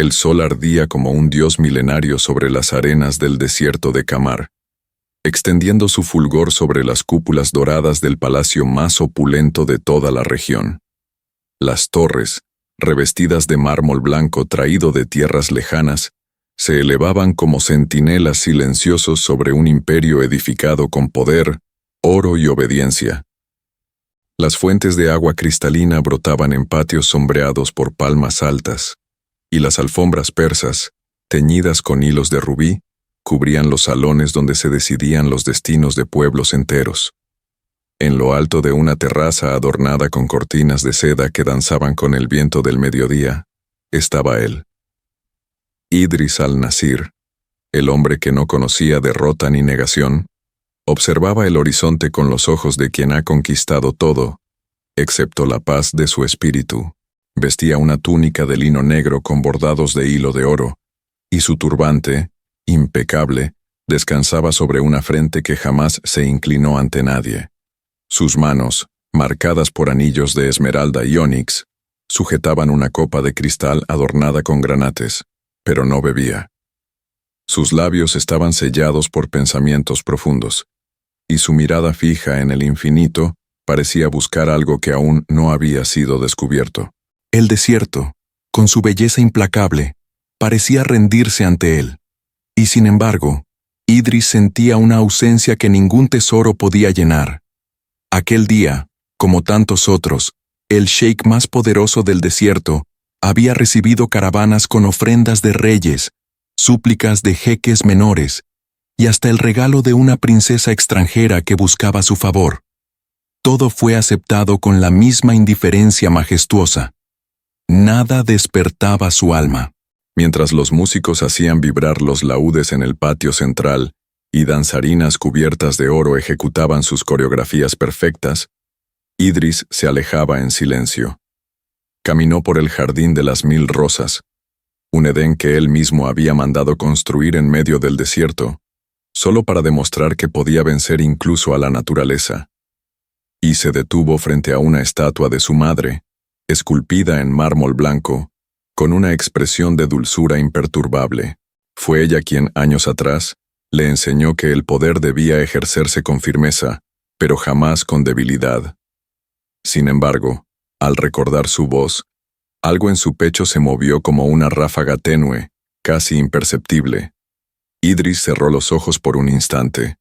El sol ardía como un dios milenario sobre las arenas del desierto de Camar, extendiendo su fulgor sobre las cúpulas doradas del palacio más opulento de toda la región. Las torres, revestidas de mármol blanco traído de tierras lejanas, se elevaban como centinelas silenciosos sobre un imperio edificado con poder, oro y obediencia. Las fuentes de agua cristalina brotaban en patios sombreados por palmas altas, y las alfombras persas, teñidas con hilos de rubí, cubrían los salones donde se decidían los destinos de pueblos enteros. En lo alto de una terraza adornada con cortinas de seda que danzaban con el viento del mediodía, estaba él. Idris al-Nasir, el hombre que no conocía derrota ni negación, observaba el horizonte con los ojos de quien ha conquistado todo, excepto la paz de su espíritu. Vestía una túnica de lino negro con bordados de hilo de oro, y su turbante, impecable, descansaba sobre una frente que jamás se inclinó ante nadie. Sus manos, marcadas por anillos de esmeralda y ónix, sujetaban una copa de cristal adornada con granates, pero no bebía. Sus labios estaban sellados por pensamientos profundos, y su mirada fija en el infinito parecía buscar algo que aún no había sido descubierto. El desierto, con su belleza implacable, parecía rendirse ante él, y sin embargo, Idris sentía una ausencia que ningún tesoro podía llenar. Aquel día, como tantos otros, el sheik más poderoso del desierto había recibido caravanas con ofrendas de reyes, súplicas de jeques menores, y hasta el regalo de una princesa extranjera que buscaba su favor. Todo fue aceptado con la misma indiferencia majestuosa. Nada despertaba su alma. Mientras los músicos hacían vibrar los laúdes en el patio central y danzarinas cubiertas de oro ejecutaban sus coreografías perfectas, Idris se alejaba en silencio. Caminó por el jardín de las 1000 rosas, un Edén que él mismo había mandado construir en medio del desierto, solo para demostrar que podía vencer incluso a la naturaleza. Y se detuvo frente a una estatua de su madre, esculpida en mármol blanco, con una expresión de dulzura imperturbable. Fue ella quien, años atrás, le enseñó que el poder debía ejercerse con firmeza, pero jamás con debilidad. Sin embargo, al recordar su voz, algo en su pecho se movió como una ráfaga tenue, casi imperceptible. Idris cerró los ojos por un instante.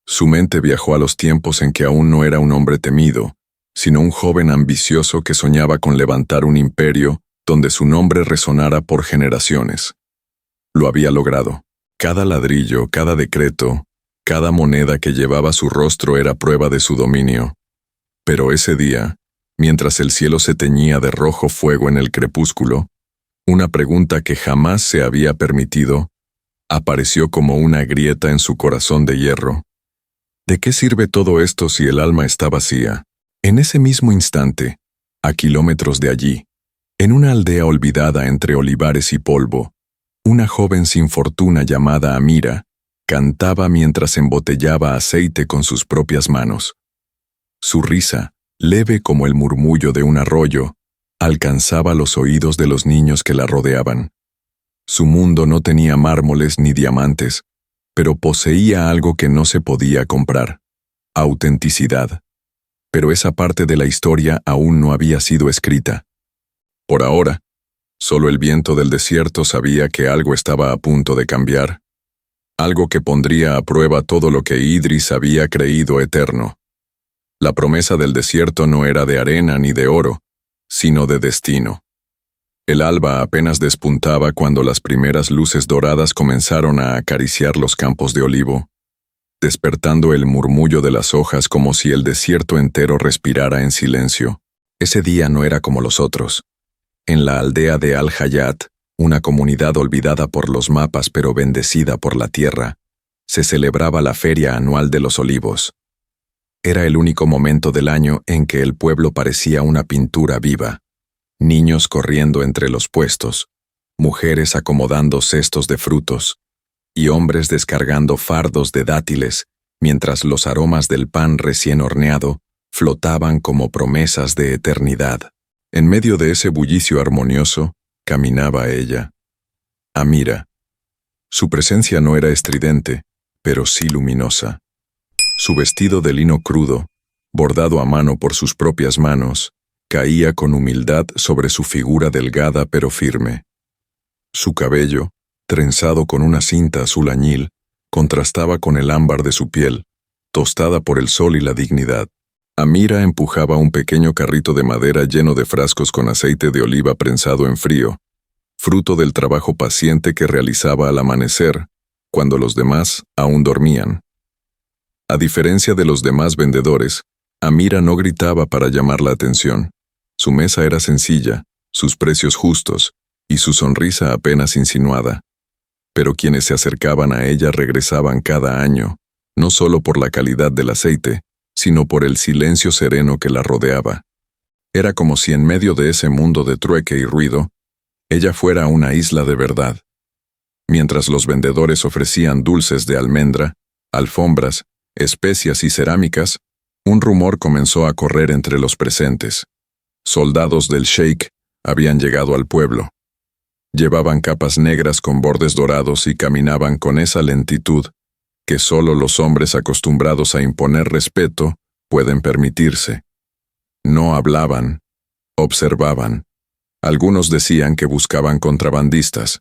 Su mente viajó a los tiempos en que aún no era un hombre temido, sino un joven ambicioso que soñaba con levantar un imperio donde su nombre resonara por generaciones. Lo había logrado. Cada ladrillo, cada decreto, cada moneda que llevaba su rostro era prueba de su dominio. Pero ese día, mientras el cielo se teñía de rojo fuego en el crepúsculo, una pregunta que jamás se había permitido apareció como una grieta en su corazón de hierro. ¿De qué sirve todo esto si el alma está vacía? En ese mismo instante, a kilómetros de allí, en una aldea olvidada entre olivares y polvo, una joven sin fortuna llamada Amira cantaba mientras embotellaba aceite con sus propias manos. Su risa, leve como el murmullo de un arroyo, alcanzaba los oídos de los niños que la rodeaban. Su mundo no tenía mármoles ni diamantes, pero poseía algo que no se podía comprar: autenticidad. Pero esa parte de la historia aún no había sido escrita. Por ahora, solo el viento del desierto sabía que algo estaba a punto de cambiar, algo que pondría a prueba todo lo que Idris había creído eterno. La promesa del desierto no era de arena ni de oro, sino de destino. El alba apenas despuntaba cuando las primeras luces doradas comenzaron a acariciar los campos de olivo, despertando el murmullo de las hojas como si el desierto entero respirara en silencio. Ese día no era como los otros. En la aldea de Al-Hayat, una comunidad olvidada por los mapas pero bendecida por la tierra, se celebraba la feria anual de los olivos. Era el único momento del año en que el pueblo parecía una pintura viva. Niños corriendo entre los puestos, mujeres acomodando cestos de frutos, y hombres descargando fardos de dátiles, mientras los aromas del pan recién horneado flotaban como promesas de eternidad. En medio de ese bullicio armonioso, caminaba ella, Amira. Su presencia no era estridente, pero sí luminosa. Su vestido de lino crudo, bordado a mano por sus propias manos, caía con humildad sobre su figura delgada pero firme. Su cabello, trenzado con una cinta azul añil, contrastaba con el ámbar de su piel, tostada por el sol y la dignidad. Amira empujaba un pequeño carrito de madera lleno de frascos con aceite de oliva prensado en frío, fruto del trabajo paciente que realizaba al amanecer, cuando los demás aún dormían. A diferencia de los demás vendedores, Amira no gritaba para llamar la atención. Su mesa era sencilla, sus precios justos, y su sonrisa apenas insinuada. Pero quienes se acercaban a ella regresaban cada año, no solo por la calidad del aceite, sino por el silencio sereno que la rodeaba. Era como si en medio de ese mundo de trueque y ruido, ella fuera una isla de verdad. Mientras los vendedores ofrecían dulces de almendra, alfombras, especias y cerámicas, un rumor comenzó a correr entre los presentes. Soldados del sheik habían llegado al pueblo. Llevaban capas negras con bordes dorados y caminaban con esa lentitud que solo los hombres acostumbrados a imponer respeto pueden permitirse. No hablaban, observaban. Algunos decían que buscaban contrabandistas,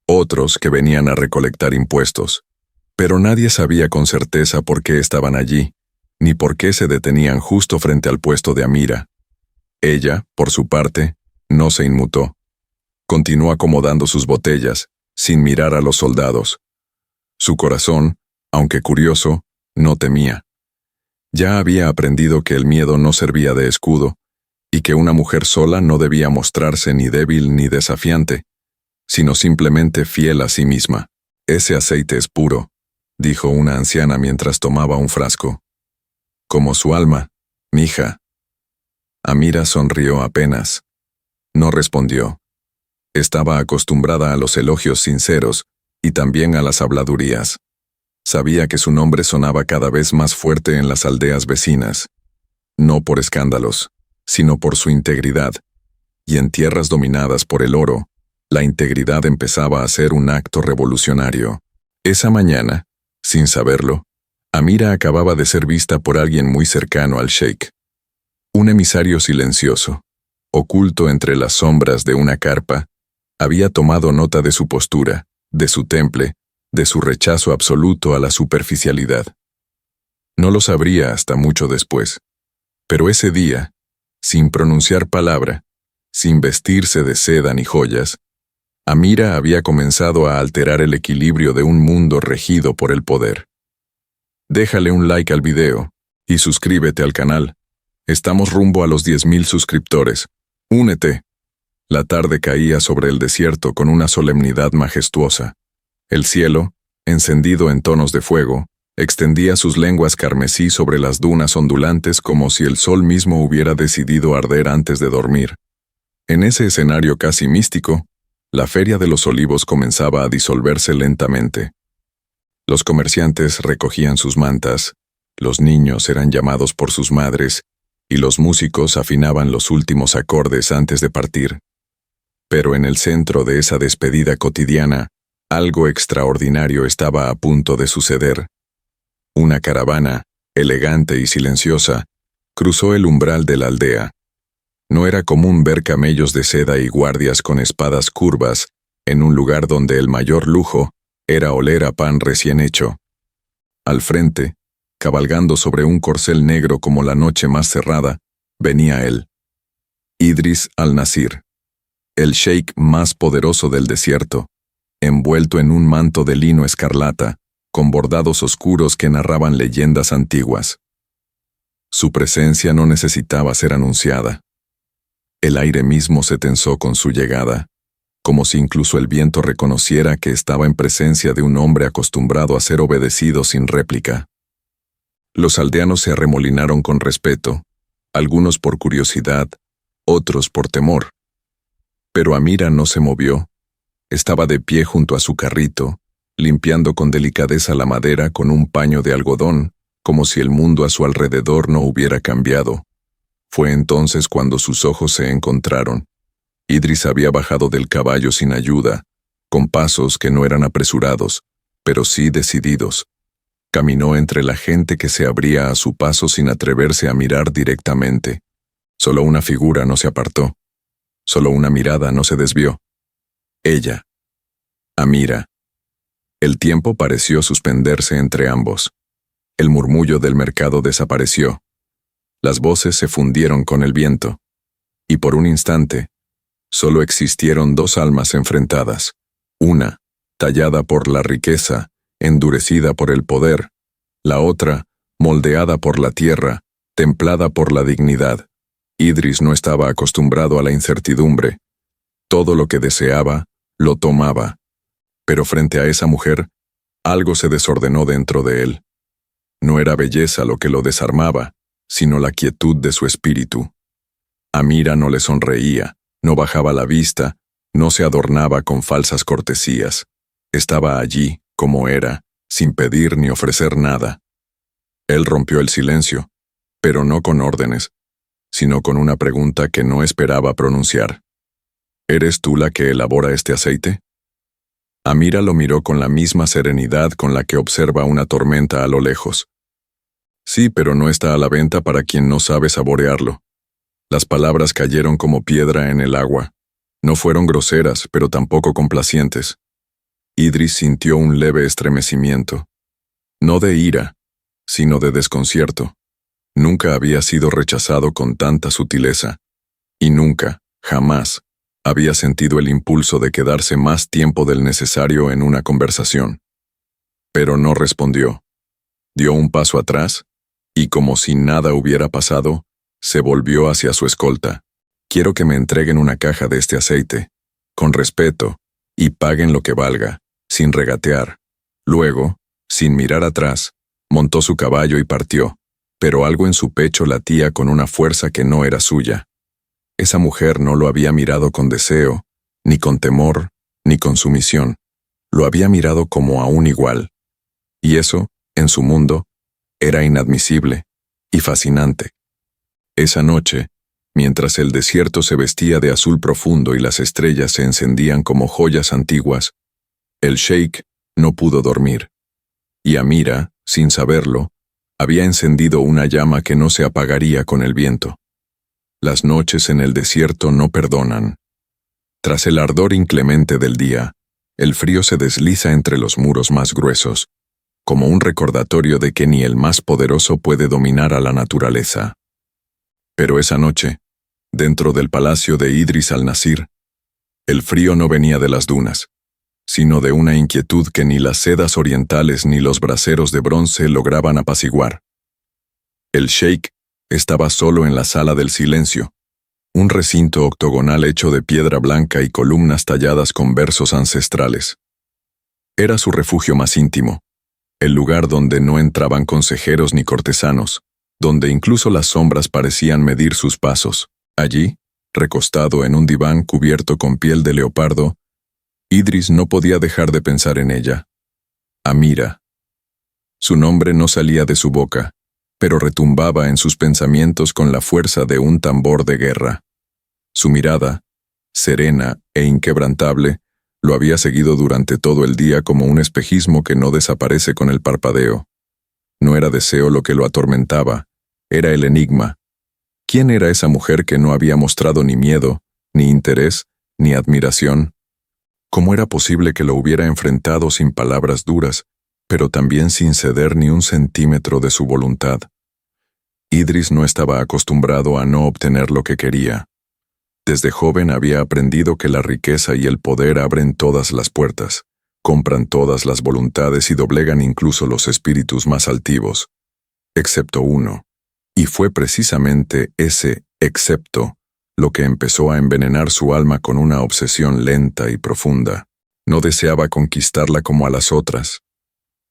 otros que venían a recolectar impuestos, pero nadie sabía con certeza por qué estaban allí, ni por qué se detenían justo frente al puesto de Amira. Ella, por su parte, no se inmutó. Continuó acomodando sus botellas, sin mirar a los soldados. Su corazón, aunque curioso, no temía. Ya había aprendido que el miedo no servía de escudo, y que una mujer sola no debía mostrarse ni débil ni desafiante, sino simplemente fiel a sí misma. «Ese aceite es puro», dijo una anciana mientras tomaba un frasco. «Como su alma, mija». Amira sonrió apenas. No respondió. Estaba acostumbrada a los elogios sinceros y también a las habladurías. Sabía que su nombre sonaba cada vez más fuerte en las aldeas vecinas, no por escándalos, sino por su integridad, y en tierras dominadas por el oro, la integridad empezaba a ser un acto revolucionario. Esa mañana, sin saberlo, Amira acababa de ser vista por alguien muy cercano al sheik. Un emisario silencioso, oculto entre las sombras de una carpa, había tomado nota de su postura, de su temple, de su rechazo absoluto a la superficialidad. No lo sabría hasta mucho después, pero ese día, sin pronunciar palabra, sin vestirse de seda ni joyas, Amira había comenzado a alterar el equilibrio de un mundo regido por el poder. Déjale un like al video y suscríbete al canal. Estamos rumbo a los 10.000 suscriptores. ¡Únete! La tarde caía sobre el desierto con una solemnidad majestuosa. El cielo, encendido en tonos de fuego, extendía sus lenguas carmesí sobre las dunas ondulantes como si el sol mismo hubiera decidido arder antes de dormir. En ese escenario casi místico, la Feria de los Olivos comenzaba a disolverse lentamente. Los comerciantes recogían sus mantas, los niños eran llamados por sus madres, y los músicos afinaban los últimos acordes antes de partir. Pero en el centro de esa despedida cotidiana, algo extraordinario estaba a punto de suceder. Una caravana, elegante y silenciosa, cruzó el umbral de la aldea. No era común ver camellos de seda y guardias con espadas curvas en un lugar donde el mayor lujo era oler a pan recién hecho. Al frente, cabalgando sobre un corcel negro como la noche más cerrada, venía él, Idris al-Nasir, el sheik más poderoso del desierto, envuelto en un manto de lino escarlata, con bordados oscuros que narraban leyendas antiguas. Su presencia no necesitaba ser anunciada. El aire mismo se tensó con su llegada, como si incluso el viento reconociera que estaba en presencia de un hombre acostumbrado a ser obedecido sin réplica. Los aldeanos se arremolinaron con respeto, algunos por curiosidad, otros por temor. Pero Amira no se movió. Estaba de pie junto a su carrito, limpiando con delicadeza la madera con un paño de algodón, como si el mundo a su alrededor no hubiera cambiado. Fue entonces cuando sus ojos se encontraron. Idris había bajado del caballo sin ayuda, con pasos que no eran apresurados, pero sí decididos. Caminó entre la gente que se abría a su paso sin atreverse a mirar directamente. Solo una figura no se apartó. Solo una mirada no se desvió. Ella. Amira. El tiempo pareció suspenderse entre ambos. El murmullo del mercado desapareció. Las voces se fundieron con el viento. Y por un instante, solo existieron dos almas enfrentadas. Una, tallada por la riqueza, endurecida por el poder. La otra, moldeada por la tierra, templada por la dignidad. Idris no estaba acostumbrado a la incertidumbre. Todo lo que deseaba, lo tomaba. Pero frente a esa mujer, algo se desordenó dentro de él. No era belleza lo que lo desarmaba, sino la quietud de su espíritu. Amira no le sonreía, no bajaba la vista, no se adornaba con falsas cortesías. Estaba allí, como era, sin pedir ni ofrecer nada. Él rompió el silencio, pero no con órdenes, sino con una pregunta que no esperaba pronunciar. ¿Eres tú la que elabora este aceite? Amira lo miró con la misma serenidad con la que observa una tormenta a lo lejos. Sí, pero no está a la venta para quien no sabe saborearlo. Las palabras cayeron como piedra en el agua. No fueron groseras, pero tampoco complacientes. Idris sintió un leve estremecimiento. No de ira, sino de desconcierto. Nunca había sido rechazado con tanta sutileza. Y nunca, jamás, había sentido el impulso de quedarse más tiempo del necesario en una conversación. Pero no respondió. Dio un paso atrás, y como si nada hubiera pasado, se volvió hacia su escolta. Quiero que me entreguen una caja de este aceite, con respeto, y paguen lo que valga, sin regatear. Luego, sin mirar atrás, montó su caballo y partió, pero algo en su pecho latía con una fuerza que no era suya. Esa mujer no lo había mirado con deseo, ni con temor, ni con sumisión. Lo había mirado como a un igual. Y eso, en su mundo, era inadmisible y fascinante. Esa noche, mientras el desierto se vestía de azul profundo y las estrellas se encendían como joyas antiguas, el sheik no pudo dormir. Y Amira, sin saberlo, había encendido una llama que no se apagaría con el viento. Las noches en el desierto no perdonan. Tras el ardor inclemente del día, el frío se desliza entre los muros más gruesos, como un recordatorio de que ni el más poderoso puede dominar a la naturaleza. Pero esa noche, dentro del palacio de Idris al-Nasir, el frío no venía de las dunas, sino de una inquietud que ni las sedas orientales ni los braseros de bronce lograban apaciguar. El sheik estaba solo en la sala del silencio, un recinto octogonal hecho de piedra blanca y columnas talladas con versos ancestrales. Era su refugio más íntimo, el lugar donde no entraban consejeros ni cortesanos, donde incluso las sombras parecían medir sus pasos. Allí, recostado en un diván cubierto con piel de leopardo, Idris no podía dejar de pensar en ella. Amira. Su nombre no salía de su boca, pero retumbaba en sus pensamientos con la fuerza de un tambor de guerra. Su mirada, serena e inquebrantable, lo había seguido durante todo el día como un espejismo que no desaparece con el parpadeo. No era deseo lo que lo atormentaba, era el enigma. ¿Quién era esa mujer que no había mostrado ni miedo, ni interés, ni admiración? ¿Cómo era posible que lo hubiera enfrentado sin palabras duras, pero también sin ceder ni un centímetro de su voluntad? Idris no estaba acostumbrado a no obtener lo que quería. Desde joven había aprendido que la riqueza y el poder abren todas las puertas, compran todas las voluntades y doblegan incluso los espíritus más altivos, excepto uno. Y fue precisamente ese excepto lo que empezó a envenenar su alma con una obsesión lenta y profunda. No deseaba conquistarla como a las otras.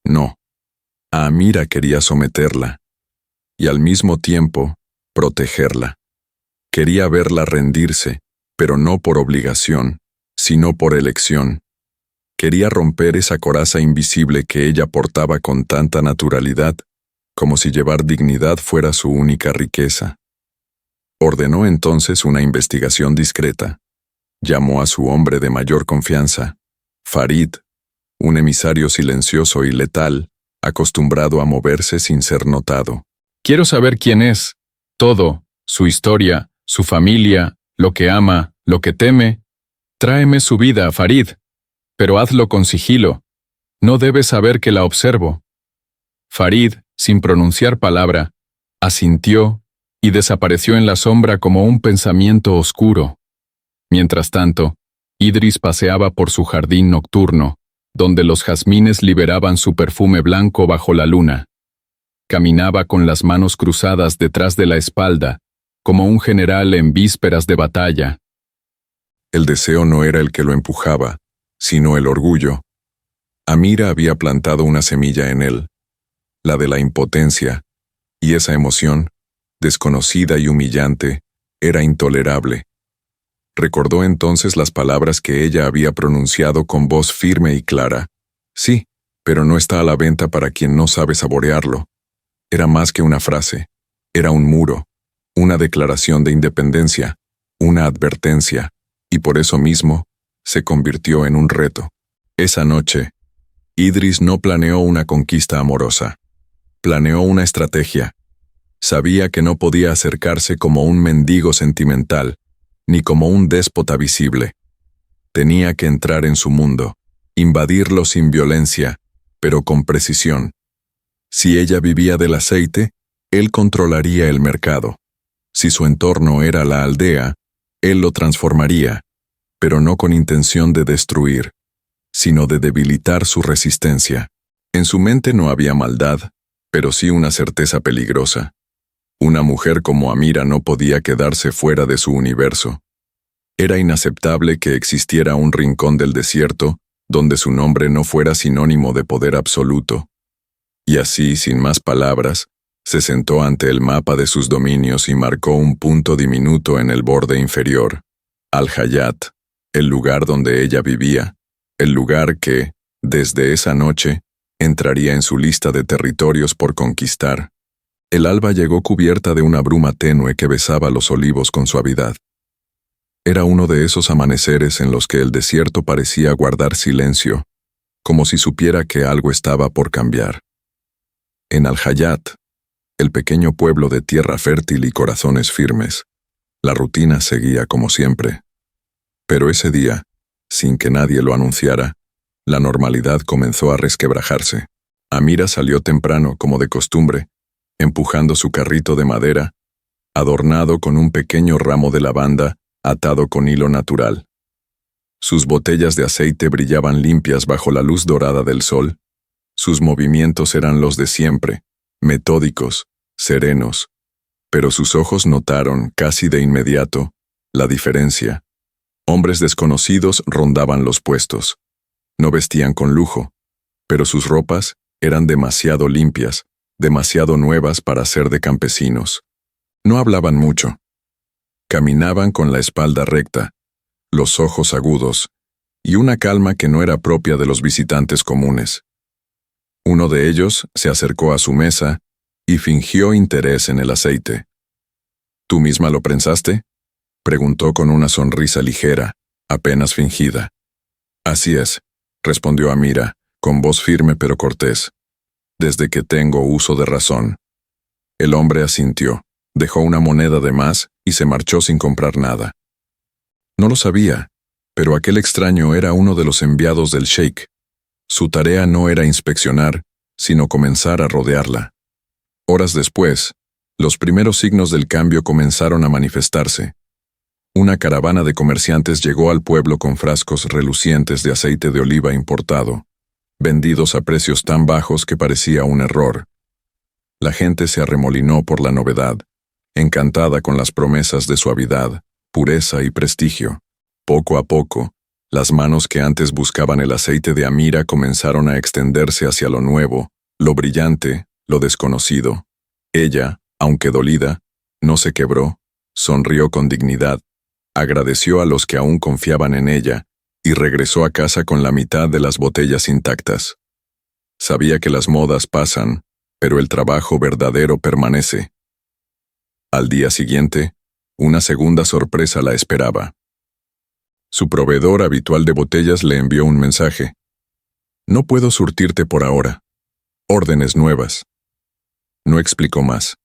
No. A Amira quería someterla, y al mismo tiempo, protegerla. Quería verla rendirse, pero no por obligación, sino por elección. Quería romper esa coraza invisible que ella portaba con tanta naturalidad, como si llevar dignidad fuera su única riqueza. Ordenó entonces una investigación discreta. Llamó a su hombre de mayor confianza, Farid, un emisario silencioso y letal, acostumbrado a moverse sin ser notado. Quiero saber quién es, todo, su historia, su familia, lo que ama, lo que teme. Tráeme su vida, Farid, pero hazlo con sigilo. No debes saber que la observo. Farid, sin pronunciar palabra, asintió y desapareció en la sombra como un pensamiento oscuro. Mientras tanto, Idris paseaba por su jardín nocturno, donde los jazmines liberaban su perfume blanco bajo la luna. Caminaba con las manos cruzadas detrás de la espalda, como un general en vísperas de batalla. El deseo no era el que lo empujaba, sino el orgullo. Amira había plantado una semilla en él, la de la impotencia, y esa emoción, desconocida y humillante, era intolerable. Recordó entonces las palabras que ella había pronunciado con voz firme y clara. Sí, pero no está a la venta para quien no sabe saborearlo. Era más que una frase, era un muro, una declaración de independencia, una advertencia, y por eso mismo se convirtió en un reto. Esa noche, Idris no planeó una conquista amorosa. Planeó una estrategia. Sabía que no podía acercarse como un mendigo sentimental, ni como un déspota visible. Tenía que entrar en su mundo, invadirlo sin violencia, pero con precisión. Si ella vivía del aceite, él controlaría el mercado. Si su entorno era la aldea, él lo transformaría, pero no con intención de destruir, sino de debilitar su resistencia. En su mente no había maldad, pero sí una certeza peligrosa. Una mujer como Amira no podía quedarse fuera de su universo. Era inaceptable que existiera un rincón del desierto donde su nombre no fuera sinónimo de poder absoluto. Y así, sin más palabras, se sentó ante el mapa de sus dominios y marcó un punto diminuto en el borde inferior. Al-Hayat, el lugar donde ella vivía, el lugar que, desde esa noche, entraría en su lista de territorios por conquistar. El alba llegó cubierta de una bruma tenue que besaba los olivos con suavidad. Era uno de esos amaneceres en los que el desierto parecía guardar silencio, como si supiera que algo estaba por cambiar. En Al-Hayat, el pequeño pueblo de tierra fértil y corazones firmes, la rutina seguía como siempre. Pero ese día, sin que nadie lo anunciara, la normalidad comenzó a resquebrajarse. Amira salió temprano, como de costumbre, empujando su carrito de madera, adornado con un pequeño ramo de lavanda atado con hilo natural. Sus botellas de aceite brillaban limpias bajo la luz dorada del sol. Sus movimientos eran los de siempre, metódicos, serenos, pero sus ojos notaron, casi de inmediato, la diferencia. Hombres desconocidos rondaban los puestos. No vestían con lujo, pero sus ropas eran demasiado limpias, demasiado nuevas para ser de campesinos. No hablaban mucho. Caminaban con la espalda recta, los ojos agudos, y una calma que no era propia de los visitantes comunes. Uno de ellos se acercó a su mesa y fingió interés en el aceite. ¿Tú misma lo prensaste?, preguntó con una sonrisa ligera, apenas fingida. Así es, respondió Amira, con voz firme pero cortés. Desde que tengo uso de razón. El hombre asintió, dejó una moneda de más y se marchó sin comprar nada. No lo sabía, pero aquel extraño era uno de los enviados del sheik. Su tarea no era inspeccionar, sino comenzar a rodearla. Horas después, los primeros signos del cambio comenzaron a manifestarse. Una caravana de comerciantes llegó al pueblo con frascos relucientes de aceite de oliva importado, vendidos a precios tan bajos que parecía un error. La gente se arremolinó por la novedad, encantada con las promesas de suavidad, pureza y prestigio. Poco a poco, las manos que antes buscaban el aceite de Amira comenzaron a extenderse hacia lo nuevo, lo brillante, lo desconocido. Ella, aunque dolida, no se quebró, sonrió con dignidad, agradeció a los que aún confiaban en ella, y regresó a casa con la mitad de las botellas intactas. Sabía que las modas pasan, pero el trabajo verdadero permanece. Al día siguiente, una segunda sorpresa la esperaba. Su proveedor habitual de botellas le envió un mensaje. No puedo surtirte por ahora. Órdenes nuevas. No explicó más.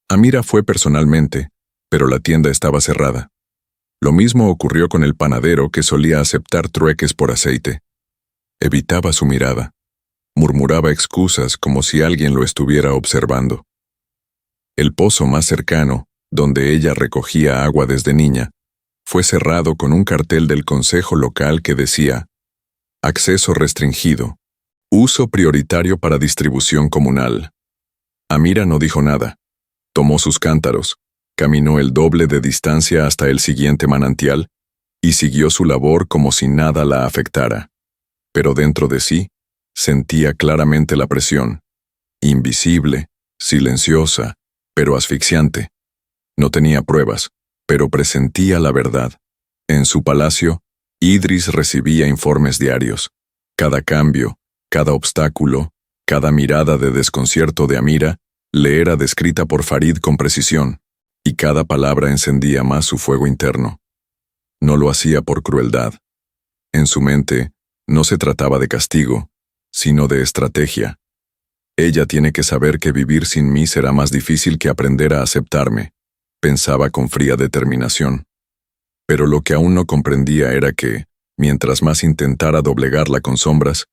Amira fue personalmente, pero la tienda estaba cerrada. Lo mismo ocurrió con el panadero que solía aceptar trueques por aceite. Evitaba su mirada. Murmuraba excusas como si alguien lo estuviera observando. El pozo más cercano, donde ella recogía agua desde niña, fue cerrado con un cartel del consejo local que decía: acceso restringido, uso prioritario para distribución comunal. Amira no dijo nada. Tomó sus cántaros, caminó el doble de distancia hasta el siguiente manantial y siguió su labor como si nada la afectara. Pero dentro de sí, sentía claramente la presión, invisible, silenciosa, pero asfixiante. No tenía pruebas, pero presentía la verdad. En su palacio, Idris recibía informes diarios. Cada cambio, cada obstáculo, cada mirada de desconcierto de Amira le era descrita por Farid con precisión, y cada palabra encendía más su fuego interno. No lo hacía por crueldad. En su mente, no se trataba de castigo, sino de estrategia. Ella tiene que saber que vivir sin mí será más difícil que aprender a aceptarme, pensaba con fría determinación. Pero lo que aún no comprendía era que, mientras más intentara doblegarla con sombras,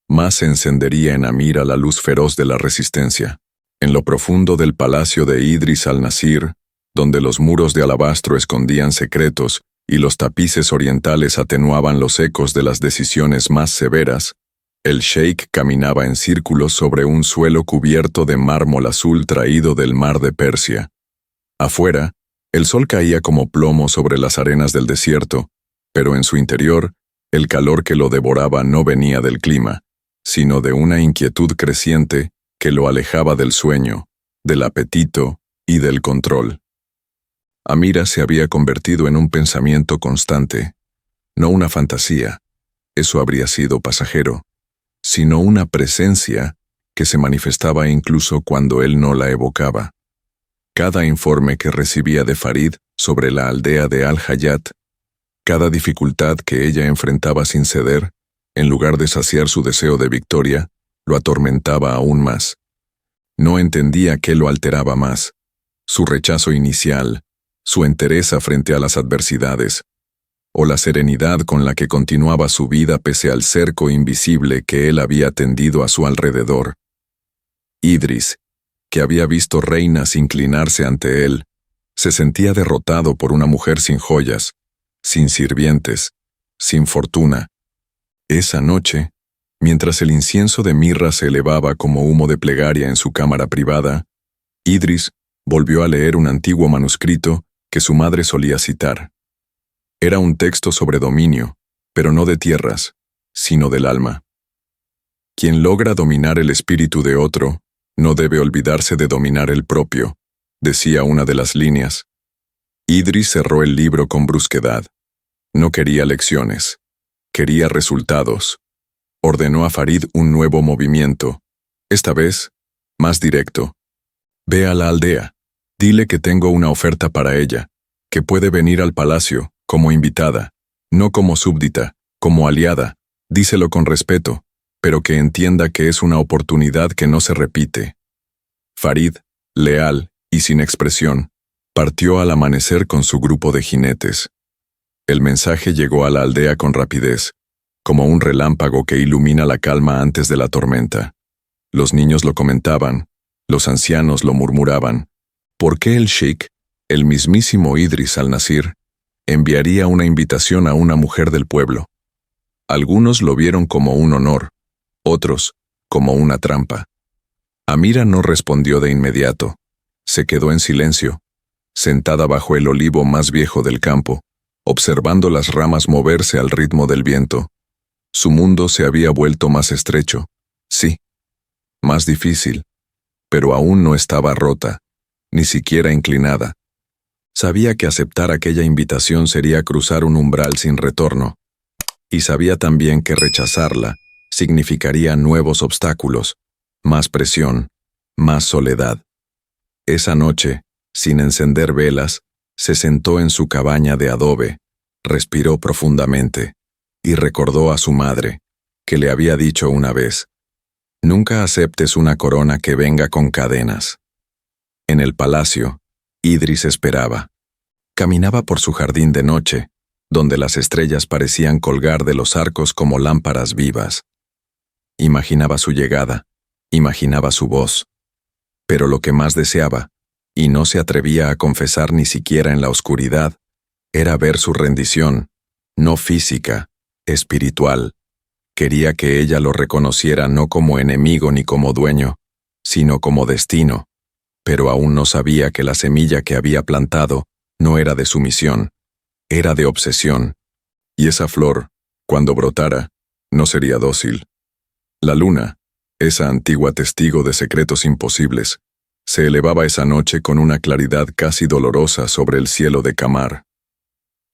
más se encendería en Amira la luz feroz de la resistencia. En lo profundo del palacio de Idris al-Nasir, donde los muros de alabastro escondían secretos y los tapices orientales atenuaban los ecos de las decisiones más severas, el sheik caminaba en círculos sobre un suelo cubierto de mármol azul traído del mar de Persia. Afuera, el sol caía como plomo sobre las arenas del desierto, pero en su interior, el calor que lo devoraba no venía del clima, sino de una inquietud creciente que lo alejaba del sueño, del apetito y del control. Amira se había convertido en un pensamiento constante, no una fantasía, eso habría sido pasajero, sino una presencia que se manifestaba incluso cuando él no la evocaba. Cada informe que recibía de Farid sobre la aldea de Al-Hayat, cada dificultad que ella enfrentaba sin ceder, en lugar de saciar su deseo de victoria, lo atormentaba aún más. No entendía qué lo alteraba más: su rechazo inicial, su entereza frente a las adversidades, o la serenidad con la que continuaba su vida pese al cerco invisible que él había tendido a su alrededor. Idris, que había visto reinas inclinarse ante él, se sentía derrotado por una mujer sin joyas, sin sirvientes, sin fortuna. Esa noche, mientras el incienso de mirra se elevaba como humo de plegaria en su cámara privada, Idris volvió a leer un antiguo manuscrito que su madre solía citar. Era un texto sobre dominio, pero no de tierras, sino del alma. Quien logra dominar el espíritu de otro, no debe olvidarse de dominar el propio, decía una de las líneas. Idris cerró el libro con brusquedad. No quería lecciones, quería resultados. Ordenó a Farid un nuevo movimiento, esta vez, más directo. Ve a la aldea, dile que tengo una oferta para ella, que puede venir al palacio, como invitada, no como súbdita, como aliada, díselo con respeto, pero que entienda que es una oportunidad que no se repite. Farid, leal y sin expresión, partió al amanecer con su grupo de jinetes. El mensaje llegó a la aldea con rapidez, como un relámpago que ilumina la calma antes de la tormenta. Los niños lo comentaban, los ancianos lo murmuraban. ¿Por qué el sheik, el mismísimo Idris al-Nasir, enviaría una invitación a una mujer del pueblo? Algunos lo vieron como un honor, otros como una trampa. Amira no respondió de inmediato. Se quedó en silencio, sentada bajo el olivo más viejo del campo, observando las ramas moverse al ritmo del viento. Su mundo se había vuelto más estrecho, sí, más difícil, pero aún no estaba rota, ni siquiera inclinada. Sabía que aceptar aquella invitación sería cruzar un umbral sin retorno, y sabía también que rechazarla significaría nuevos obstáculos, más presión, más soledad. Esa noche, sin encender velas, se sentó en su cabaña de adobe, Respiró profundamente y recordó a su madre, que le había dicho una vez: «Nunca aceptes una corona que venga con cadenas». En el palacio, Idris esperaba. Caminaba por su jardín de noche, donde las estrellas parecían colgar de los arcos como lámparas vivas. Imaginaba su llegada, imaginaba su voz. Pero lo que más deseaba, y no se atrevía a confesar ni siquiera en la oscuridad, era ver su rendición, no física, espiritual. Quería que ella lo reconociera no como enemigo ni como dueño, sino como destino, pero aún no sabía que la semilla que había plantado no era de sumisión, era de obsesión, y esa flor, cuando brotara, no sería dócil. La luna, esa antigua testigo de secretos imposibles, se elevaba esa noche con una claridad casi dolorosa sobre el cielo de Kamar.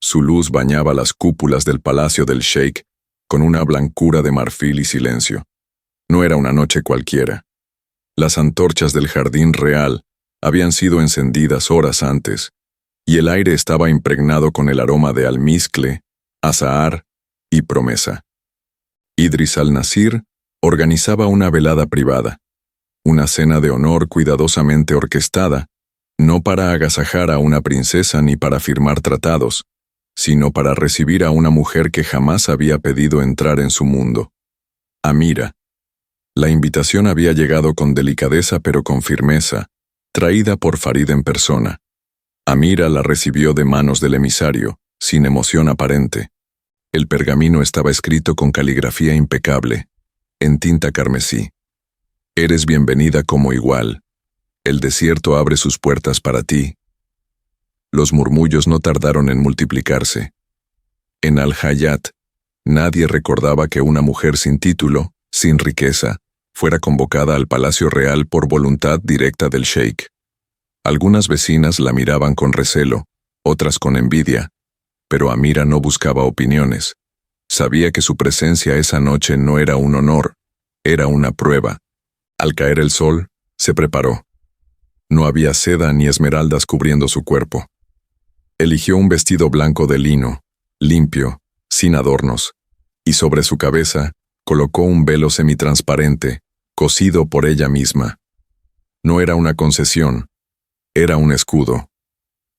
Su luz bañaba las cúpulas del palacio del sheik con una blancura de marfil y silencio. No era una noche cualquiera. Las antorchas del jardín real habían sido encendidas horas antes, y el aire estaba impregnado con el aroma de almizcle, azahar y promesa. Idris al-Nasir organizaba una velada privada, una cena de honor cuidadosamente orquestada, no para agasajar a una princesa ni para firmar tratados, sino para recibir a una mujer que jamás había pedido entrar en su mundo. Amira. La invitación había llegado con delicadeza pero con firmeza, traída por Farid en persona. Amira la recibió de manos del emisario, sin emoción aparente. El pergamino estaba escrito con caligrafía impecable, en tinta carmesí. «Eres bienvenida como igual. El desierto abre sus puertas para ti». Los murmullos no tardaron en multiplicarse. En Al-Hayat, nadie recordaba que una mujer sin título, sin riqueza, fuera convocada al Palacio Real por voluntad directa del sheik. Algunas vecinas la miraban con recelo, otras con envidia, pero Amira no buscaba opiniones. Sabía que su presencia esa noche no era un honor, era una prueba. Al caer el sol, se preparó. No había seda ni esmeraldas cubriendo su cuerpo. Eligió un vestido blanco de lino, limpio, sin adornos, y sobre su cabeza colocó un velo semitransparente, cosido por ella misma. No era una concesión, era un escudo.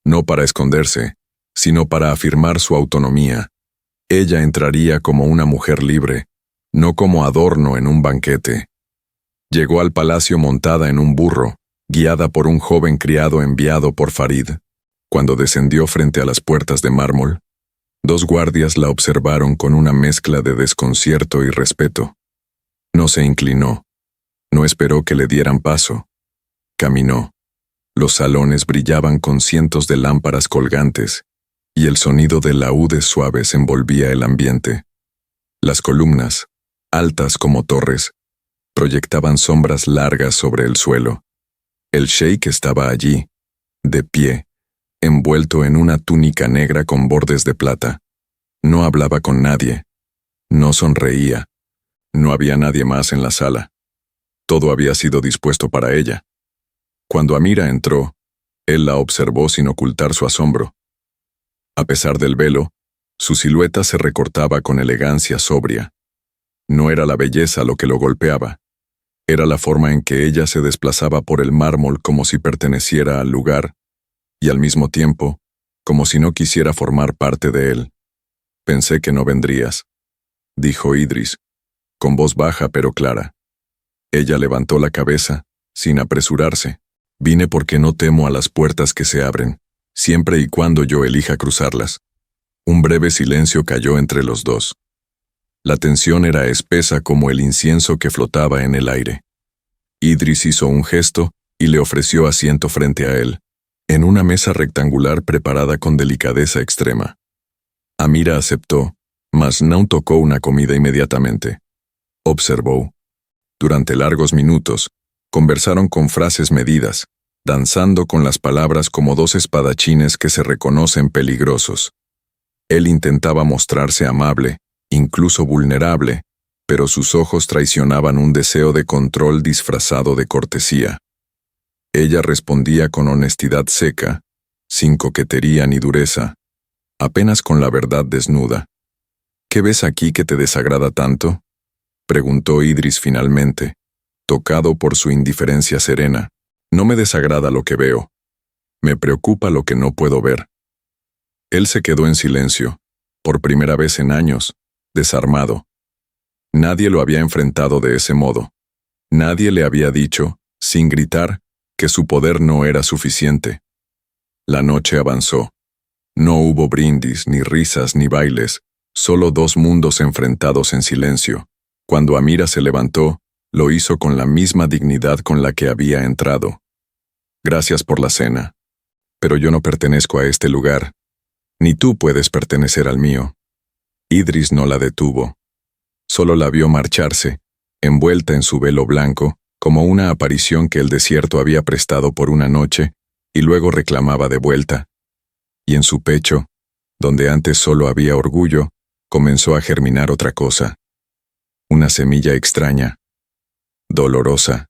No para esconderse, sino para afirmar su autonomía. Ella entraría como una mujer libre, no como adorno en un banquete. Llegó al palacio montada en un burro, guiada por un joven criado enviado por Farid. Cuando descendió frente a las puertas de mármol, 2 guardias la observaron con una mezcla de desconcierto y respeto. No se inclinó, no esperó que le dieran paso. Caminó. Los salones brillaban con cientos de lámparas colgantes, y el sonido de laúdes suaves envolvía el ambiente. Las columnas, altas como torres, proyectaban sombras largas sobre el suelo. El sheik estaba allí, de pie, envuelto en una túnica negra con bordes de plata. No hablaba con nadie. No sonreía. No había nadie más en la sala. Todo había sido dispuesto para ella. Cuando Amira entró, él la observó sin ocultar su asombro. A pesar del velo, su silueta se recortaba con elegancia sobria. No era la belleza lo que lo golpeaba. Era la forma en que ella se desplazaba por el mármol como si perteneciera al lugar, y al mismo tiempo, como si no quisiera formar parte de él. «Pensé que no vendrías», dijo Idris, con voz baja pero clara. Ella levantó la cabeza, sin apresurarse. «Vine porque no temo a las puertas que se abren, siempre y cuando yo elija cruzarlas». Un breve silencio cayó entre los dos. La tensión era espesa como el incienso que flotaba en el aire. Idris hizo un gesto y le ofreció asiento frente a él, en una mesa rectangular preparada con delicadeza extrema. Amira aceptó, mas no tocó una comida inmediatamente. Observó. Durante largos minutos, conversaron con frases medidas, danzando con las palabras como 2 espadachines que se reconocen peligrosos. Él intentaba mostrarse amable, incluso vulnerable, pero sus ojos traicionaban un deseo de control disfrazado de cortesía. Ella respondía con honestidad seca, sin coquetería ni dureza. apenas con la verdad desnuda. ¿Qué ves aquí que te desagrada tanto?, preguntó Idris finalmente, tocado por su indiferencia serena. No me desagrada lo que veo. Me preocupa lo que no puedo ver. Él se quedó en silencio, por primera vez en años, desarmado. Nadie lo había enfrentado de ese modo. Nadie le había dicho, sin gritar, que su poder no era suficiente. La noche avanzó. No hubo brindis, ni risas, ni bailes, solo dos mundos enfrentados en silencio. Cuando Amira se levantó, lo hizo con la misma dignidad con la que había entrado. Gracias por la cena. Pero yo no pertenezco a este lugar. Ni tú puedes pertenecer al mío. Idris no la detuvo. Solo la vio marcharse, envuelta en su velo blanco, como una aparición que el desierto había prestado por una noche, y luego reclamaba de vuelta. Y en su pecho, donde antes solo había orgullo, comenzó a germinar otra cosa. Una semilla extraña, dolorosa,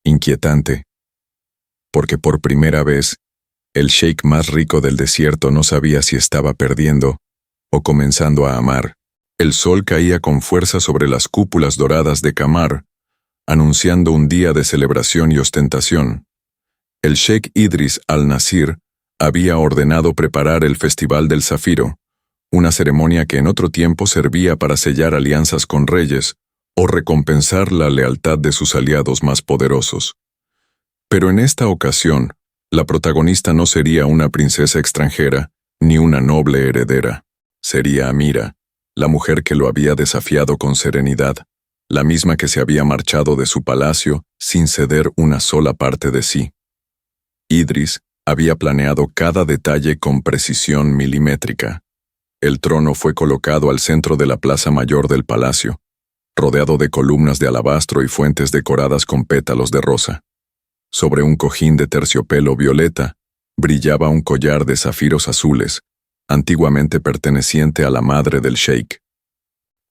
inquietante. Porque por primera vez, el sheik más rico del desierto no sabía si estaba perdiendo o comenzando a amar. El sol caía con fuerza sobre las cúpulas doradas de Kamar, anunciando un día de celebración y ostentación. El sheik Idris al-Nasir había ordenado preparar el Festival del Zafiro, una ceremonia que en otro tiempo servía para sellar alianzas con reyes o recompensar la lealtad de sus aliados más poderosos. Pero en esta ocasión, la protagonista no sería una princesa extranjera ni una noble heredera. Sería Amira, la mujer que lo había desafiado con serenidad, la misma que se había marchado de su palacio sin ceder una sola parte de sí. Idris había planeado cada detalle con precisión milimétrica. El trono fue colocado al centro de la plaza mayor del palacio, rodeado de columnas de alabastro y fuentes decoradas con pétalos de rosa. Sobre un cojín de terciopelo violeta, brillaba un collar de zafiros azules, antiguamente perteneciente a la madre del sheik.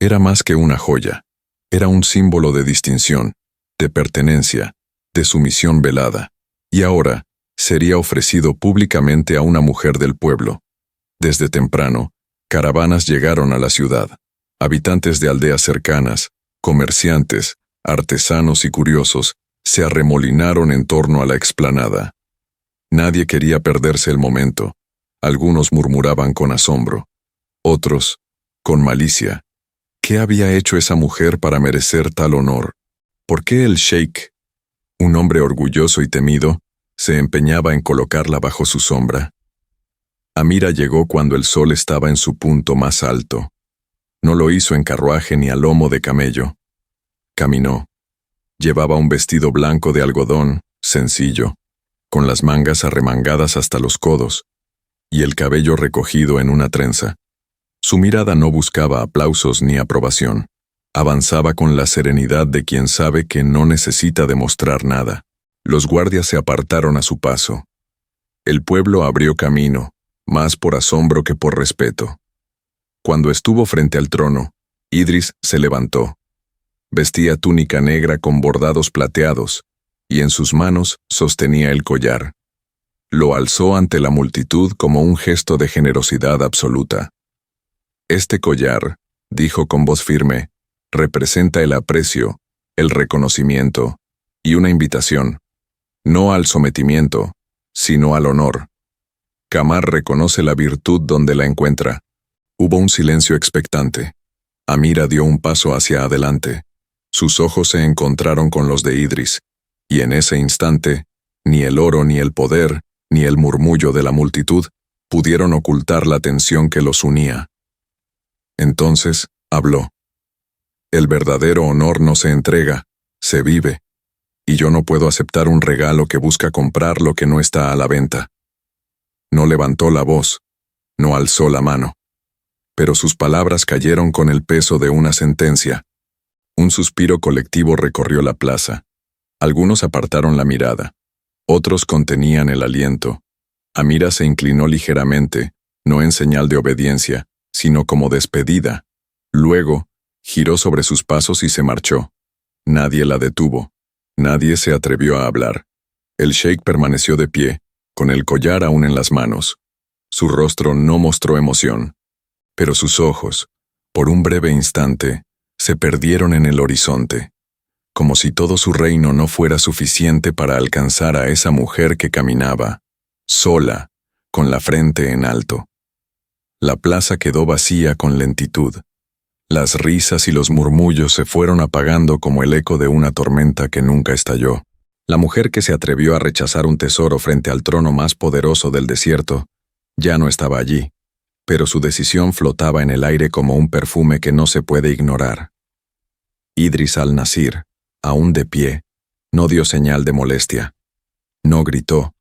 Era más que una joya, era un símbolo de distinción, de pertenencia, de sumisión velada, y ahora sería ofrecido públicamente a una mujer del pueblo. Desde temprano, caravanas llegaron a la ciudad, habitantes de aldeas cercanas, comerciantes, artesanos y curiosos, se arremolinaron en torno a la explanada. Nadie quería perderse el momento. Algunos murmuraban con asombro. Otros, con malicia. ¿Qué había hecho esa mujer para merecer tal honor? ¿Por qué el sheik, un hombre orgulloso y temido, se empeñaba en colocarla bajo su sombra? Amira llegó cuando el sol estaba en su punto más alto. No lo hizo en carruaje ni a lomo de camello. Caminó. Llevaba un vestido blanco de algodón, sencillo, con las mangas arremangadas hasta los codos, y el cabello recogido en una trenza. Su mirada no buscaba aplausos ni aprobación. Avanzaba con la serenidad de quien sabe que no necesita demostrar nada. Los guardias se apartaron a su paso. El pueblo abrió camino, más por asombro que por respeto. Cuando estuvo frente al trono, Idris se levantó. Vestía túnica negra con bordados plateados, y en sus manos sostenía el collar. Lo alzó ante la multitud como un gesto de generosidad absoluta. Este collar, dijo con voz firme, representa el aprecio, el reconocimiento y una invitación, no al sometimiento, sino al honor. Kamar reconoce la virtud donde la encuentra. Hubo un silencio expectante. Amira dio un paso hacia adelante. Sus ojos se encontraron con los de Idris, y en ese instante, ni el oro ni el poder, ni el murmullo de la multitud, pudieron ocultar la tensión que los unía. Entonces, habló. El verdadero honor no se entrega, se vive, y yo no puedo aceptar un regalo que busca comprar lo que no está a la venta. No levantó la voz, no alzó la mano, pero sus palabras cayeron con el peso de una sentencia. Un suspiro colectivo recorrió la plaza. Algunos apartaron la mirada. Otros contenían el aliento. Amira se inclinó ligeramente, no en señal de obediencia, sino como despedida. Luego, giró sobre sus pasos y se marchó. Nadie la detuvo. Nadie se atrevió a hablar. El sheik permaneció de pie, con el collar aún en las manos. Su rostro no mostró emoción, pero sus ojos, por un breve instante, se perdieron en el horizonte, como si todo su reino no fuera suficiente para alcanzar a esa mujer que caminaba, sola, con la frente en alto. La plaza quedó vacía con lentitud. Las risas y los murmullos se fueron apagando como el eco de una tormenta que nunca estalló. La mujer que se atrevió a rechazar un tesoro frente al trono más poderoso del desierto ya no estaba allí, pero su decisión flotaba en el aire como un perfume que no se puede ignorar. Idris al-Nasir, aún de pie, no dio señal de molestia. No gritó,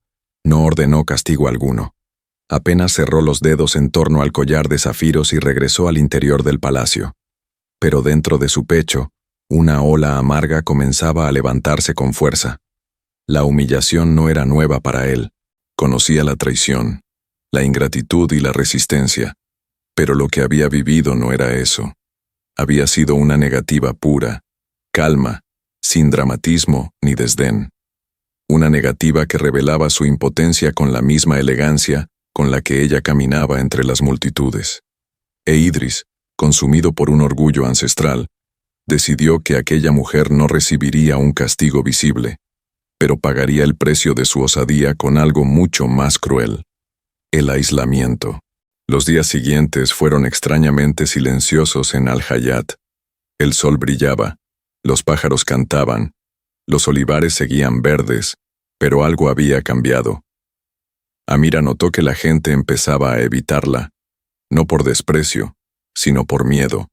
no ordenó castigo alguno. Apenas cerró los dedos en torno al collar de zafiros y regresó al interior del palacio. Pero dentro de su pecho, una ola amarga comenzaba a levantarse con fuerza. La humillación no era nueva para él. Conocía la traición, la ingratitud y la resistencia. Pero lo que había vivido no era eso. Había sido una negativa pura, calma, sin dramatismo ni desdén. Una negativa que revelaba su impotencia con la misma elegancia con la que ella caminaba entre las multitudes. E Idris, consumido por un orgullo ancestral, decidió que aquella mujer no recibiría un castigo visible, pero pagaría el precio de su osadía con algo mucho más cruel: el aislamiento. Los días siguientes fueron extrañamente silenciosos en Al-Hayat. El sol brillaba, los pájaros cantaban, los olivares seguían verdes, pero algo había cambiado. Amira notó que la gente empezaba a evitarla, no por desprecio, sino por miedo.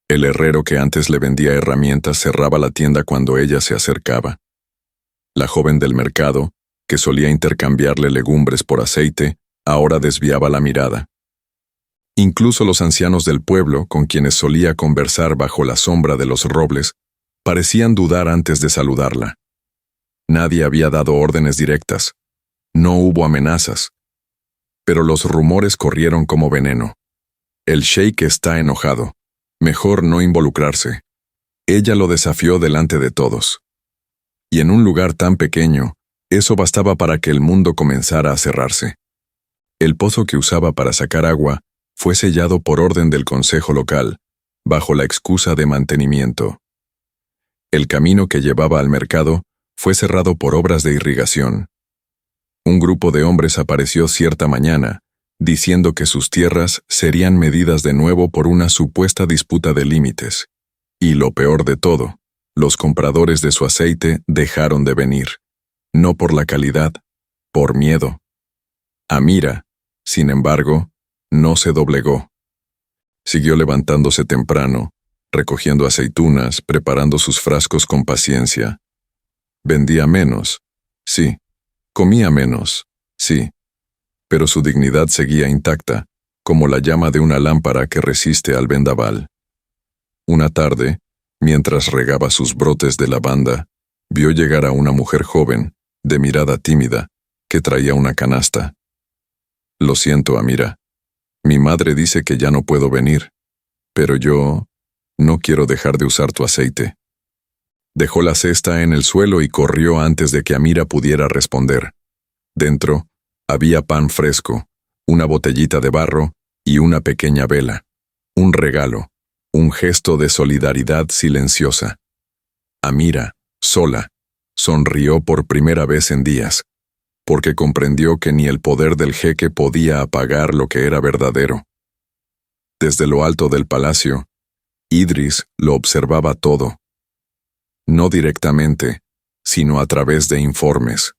El herrero que antes le vendía herramientas cerraba la tienda cuando ella se acercaba. La joven del mercado, que solía intercambiarle legumbres por aceite, ahora desviaba la mirada. Incluso los ancianos del pueblo, con quienes solía conversar bajo la sombra de los robles, parecían dudar antes de saludarla. Nadie había dado órdenes directas. No hubo amenazas. Pero los rumores corrieron como veneno. El sheik está enojado. Mejor no involucrarse. Ella lo desafió delante de todos. Y en un lugar tan pequeño, eso bastaba para que el mundo comenzara a cerrarse. El pozo que usaba para sacar agua fue sellado por orden del consejo local, bajo la excusa de mantenimiento. El camino que llevaba al mercado fue cerrado por obras de irrigación. Un grupo de hombres apareció cierta mañana, diciendo que sus tierras serían medidas de nuevo por una supuesta disputa de límites. Y lo peor de todo, los compradores de su aceite dejaron de venir. No por la calidad, por miedo. Amira, sin embargo, no se doblegó. Siguió levantándose temprano, recogiendo aceitunas, preparando sus frascos con paciencia. Vendía menos, sí. Comía menos, sí. Pero su dignidad seguía intacta, como la llama de una lámpara que resiste al vendaval. Una tarde, mientras regaba sus brotes de lavanda, vio llegar a una mujer joven, de mirada tímida, que traía una canasta. Lo siento, Amira. Mi madre dice que ya no puedo venir, pero yo no quiero dejar de usar tu aceite. Dejó la cesta en el suelo y corrió antes de que Amira pudiera responder. Dentro había pan fresco, una botellita de barro y una pequeña vela. Un regalo, un gesto de solidaridad silenciosa. Amira, sola, sonrió por primera vez en días, porque comprendió que ni el poder del jeque podía apagar lo que era verdadero. Desde lo alto del palacio, Idris lo observaba todo. No directamente, sino a través de informes.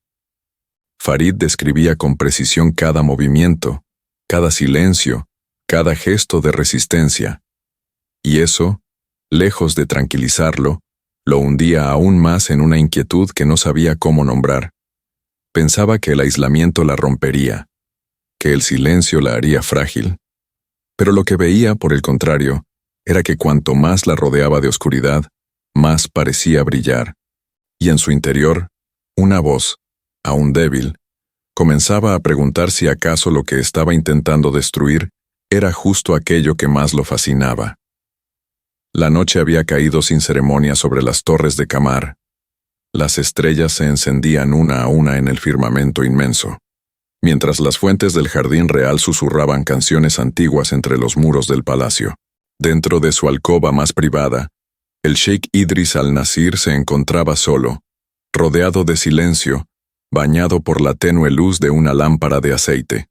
Farid describía con precisión cada movimiento, cada silencio, cada gesto de resistencia. Y eso, lejos de tranquilizarlo, lo hundía aún más en una inquietud que no sabía cómo nombrar. Pensaba que el aislamiento la rompería, que el silencio la haría frágil. Pero lo que veía, por el contrario, era que cuanto más la rodeaba de oscuridad, más parecía brillar. Y en su interior, una voz, aún débil, comenzaba a preguntar si acaso lo que estaba intentando destruir era justo aquello que más lo fascinaba. La noche había caído sin ceremonia sobre las torres de Kamar. Las estrellas se encendían una a una en el firmamento inmenso. mientras las fuentes del jardín real susurraban canciones antiguas entre los muros del palacio. Dentro de su alcoba más privada, el sheik Idris al-Nasir se encontraba solo, rodeado de silencio, bañado por la tenue luz de una lámpara de aceite.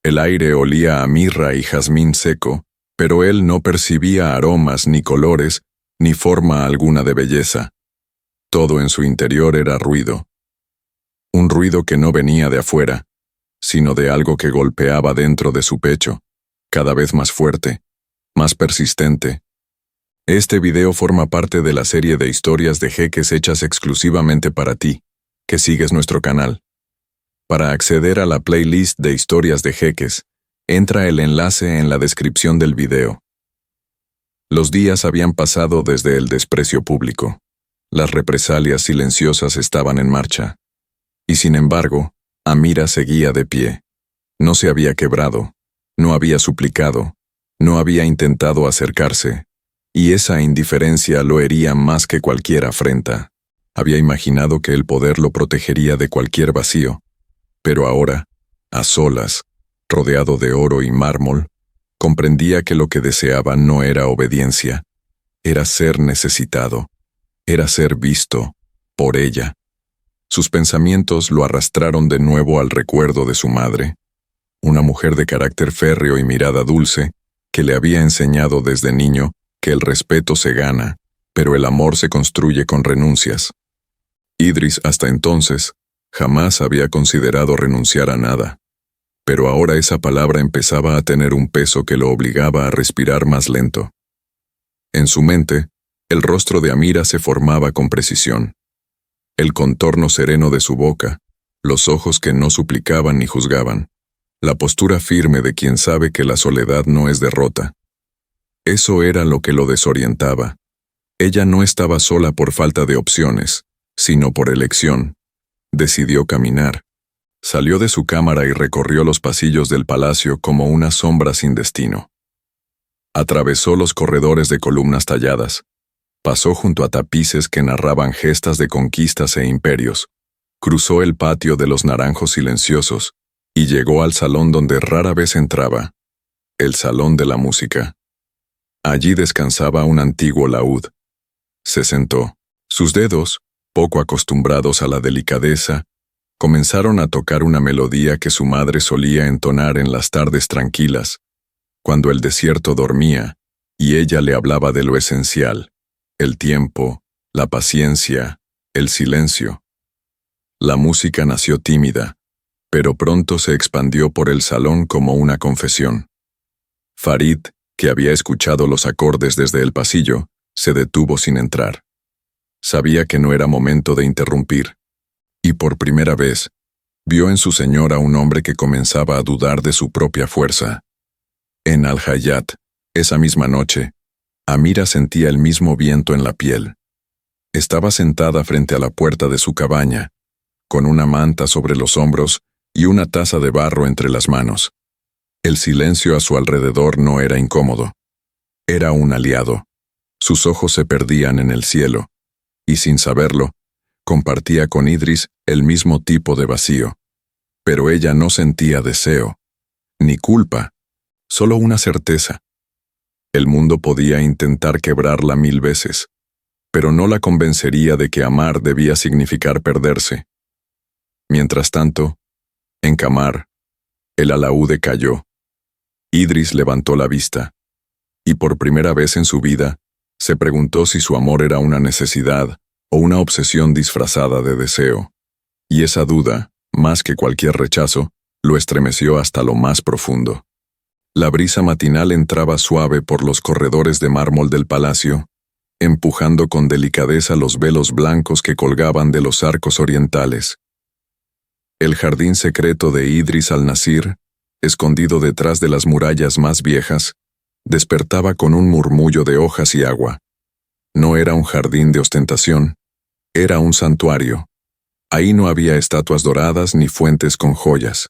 El aire olía a mirra y jazmín seco, pero él no percibía aromas ni colores, ni forma alguna de belleza. Todo en su interior era ruido. Un ruido que no venía de afuera, sino de algo que golpeaba dentro de su pecho, cada vez más fuerte, más persistente. Este video forma parte de la serie de historias de jeques hechas exclusivamente para ti, que sigues nuestro canal. Para acceder a la playlist de historias de jeques, entra el enlace en la descripción del video. Los días habían pasado desde el desprecio público. Las represalias silenciosas estaban en marcha. Y sin embargo, Amira seguía de pie. No se había quebrado, no había suplicado, no había intentado acercarse, y esa indiferencia lo hería más que cualquier afrenta. Había imaginado que el poder lo protegería de cualquier vacío, pero ahora, a solas, rodeado de oro y mármol, comprendía que lo que deseaba no era obediencia, era ser necesitado, era ser visto por ella. Sus pensamientos lo arrastraron de nuevo al recuerdo de su madre, una mujer de carácter férreo y mirada dulce, que le había enseñado desde niño que el respeto se gana, pero el amor se construye con renuncias. Idris, hasta entonces, jamás había considerado renunciar a nada, pero ahora esa palabra empezaba a tener un peso que lo obligaba a respirar más lento. En su mente, el rostro de Amira se formaba con precisión. El contorno sereno de su boca, los ojos que no suplicaban ni juzgaban, la postura firme de quien sabe que la soledad no es derrota. Eso era lo que lo desorientaba. Ella no estaba sola por falta de opciones, sino por elección. Decidió caminar. Salió de su cámara y recorrió los pasillos del palacio como una sombra sin destino. Atravesó los corredores de columnas talladas. Pasó junto a tapices que narraban gestas de conquistas e imperios. Cruzó el patio de los naranjos silenciosos y llegó al salón donde rara vez entraba, el salón de la música. Allí descansaba un antiguo laúd. Se sentó. Sus dedos, poco acostumbrados a la delicadeza, comenzaron a tocar una melodía que su madre solía entonar en las tardes tranquilas, cuando el desierto dormía y ella le hablaba de lo esencial, el tiempo, la paciencia, el silencio. La música nació tímida, pero pronto se expandió por el salón como una confesión. Farid, que había escuchado los acordes desde el pasillo, se detuvo sin entrar. Sabía que no era momento de interrumpir, y por primera vez, vio en su señora un hombre que comenzaba a dudar de su propia fuerza. En Al-Hayat, esa misma noche, Amira sentía el mismo viento en la piel. Estaba sentada frente a la puerta de su cabaña, con una manta sobre los hombros y una taza de barro entre las manos. El silencio a su alrededor no era incómodo. Era un aliado. Sus ojos se perdían en el cielo, y sin saberlo, compartía con Idris el mismo tipo de vacío. Pero ella no sentía deseo, ni culpa, solo una certeza. El mundo podía intentar quebrarla 1000 veces, pero no la convencería de que amar debía significar perderse. Mientras tanto, en Kamar, el alaúde cayó. Idris levantó la vista, y por primera vez en su vida, se preguntó si su amor era una necesidad o una obsesión disfrazada de deseo. Y esa duda, más que cualquier rechazo, lo estremeció hasta lo más profundo. La brisa matinal entraba suave por los corredores de mármol del palacio, empujando con delicadeza los velos blancos que colgaban de los arcos orientales. El jardín secreto de Idris al-Nasir, escondido detrás de las murallas más viejas, despertaba con un murmullo de hojas y agua. No era un jardín de ostentación, era un santuario. Ahí no había estatuas doradas ni fuentes con joyas.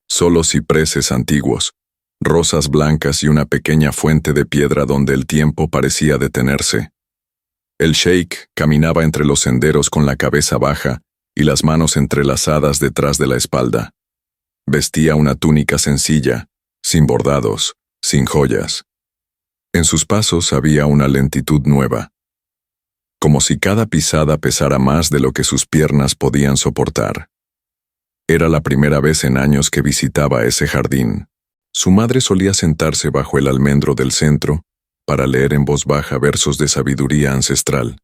Solo cipreses antiguos, rosas blancas y una pequeña fuente de piedra donde el tiempo parecía detenerse. El sheik caminaba entre los senderos con la cabeza baja y las manos entrelazadas detrás de la espalda. Vestía una túnica sencilla, sin bordados, sin joyas. En sus pasos había una lentitud nueva, como si cada pisada pesara más de lo que sus piernas podían soportar. Era la primera vez en años que visitaba ese jardín. Su madre solía sentarse bajo el almendro del centro para leer en voz baja versos de sabiduría ancestral.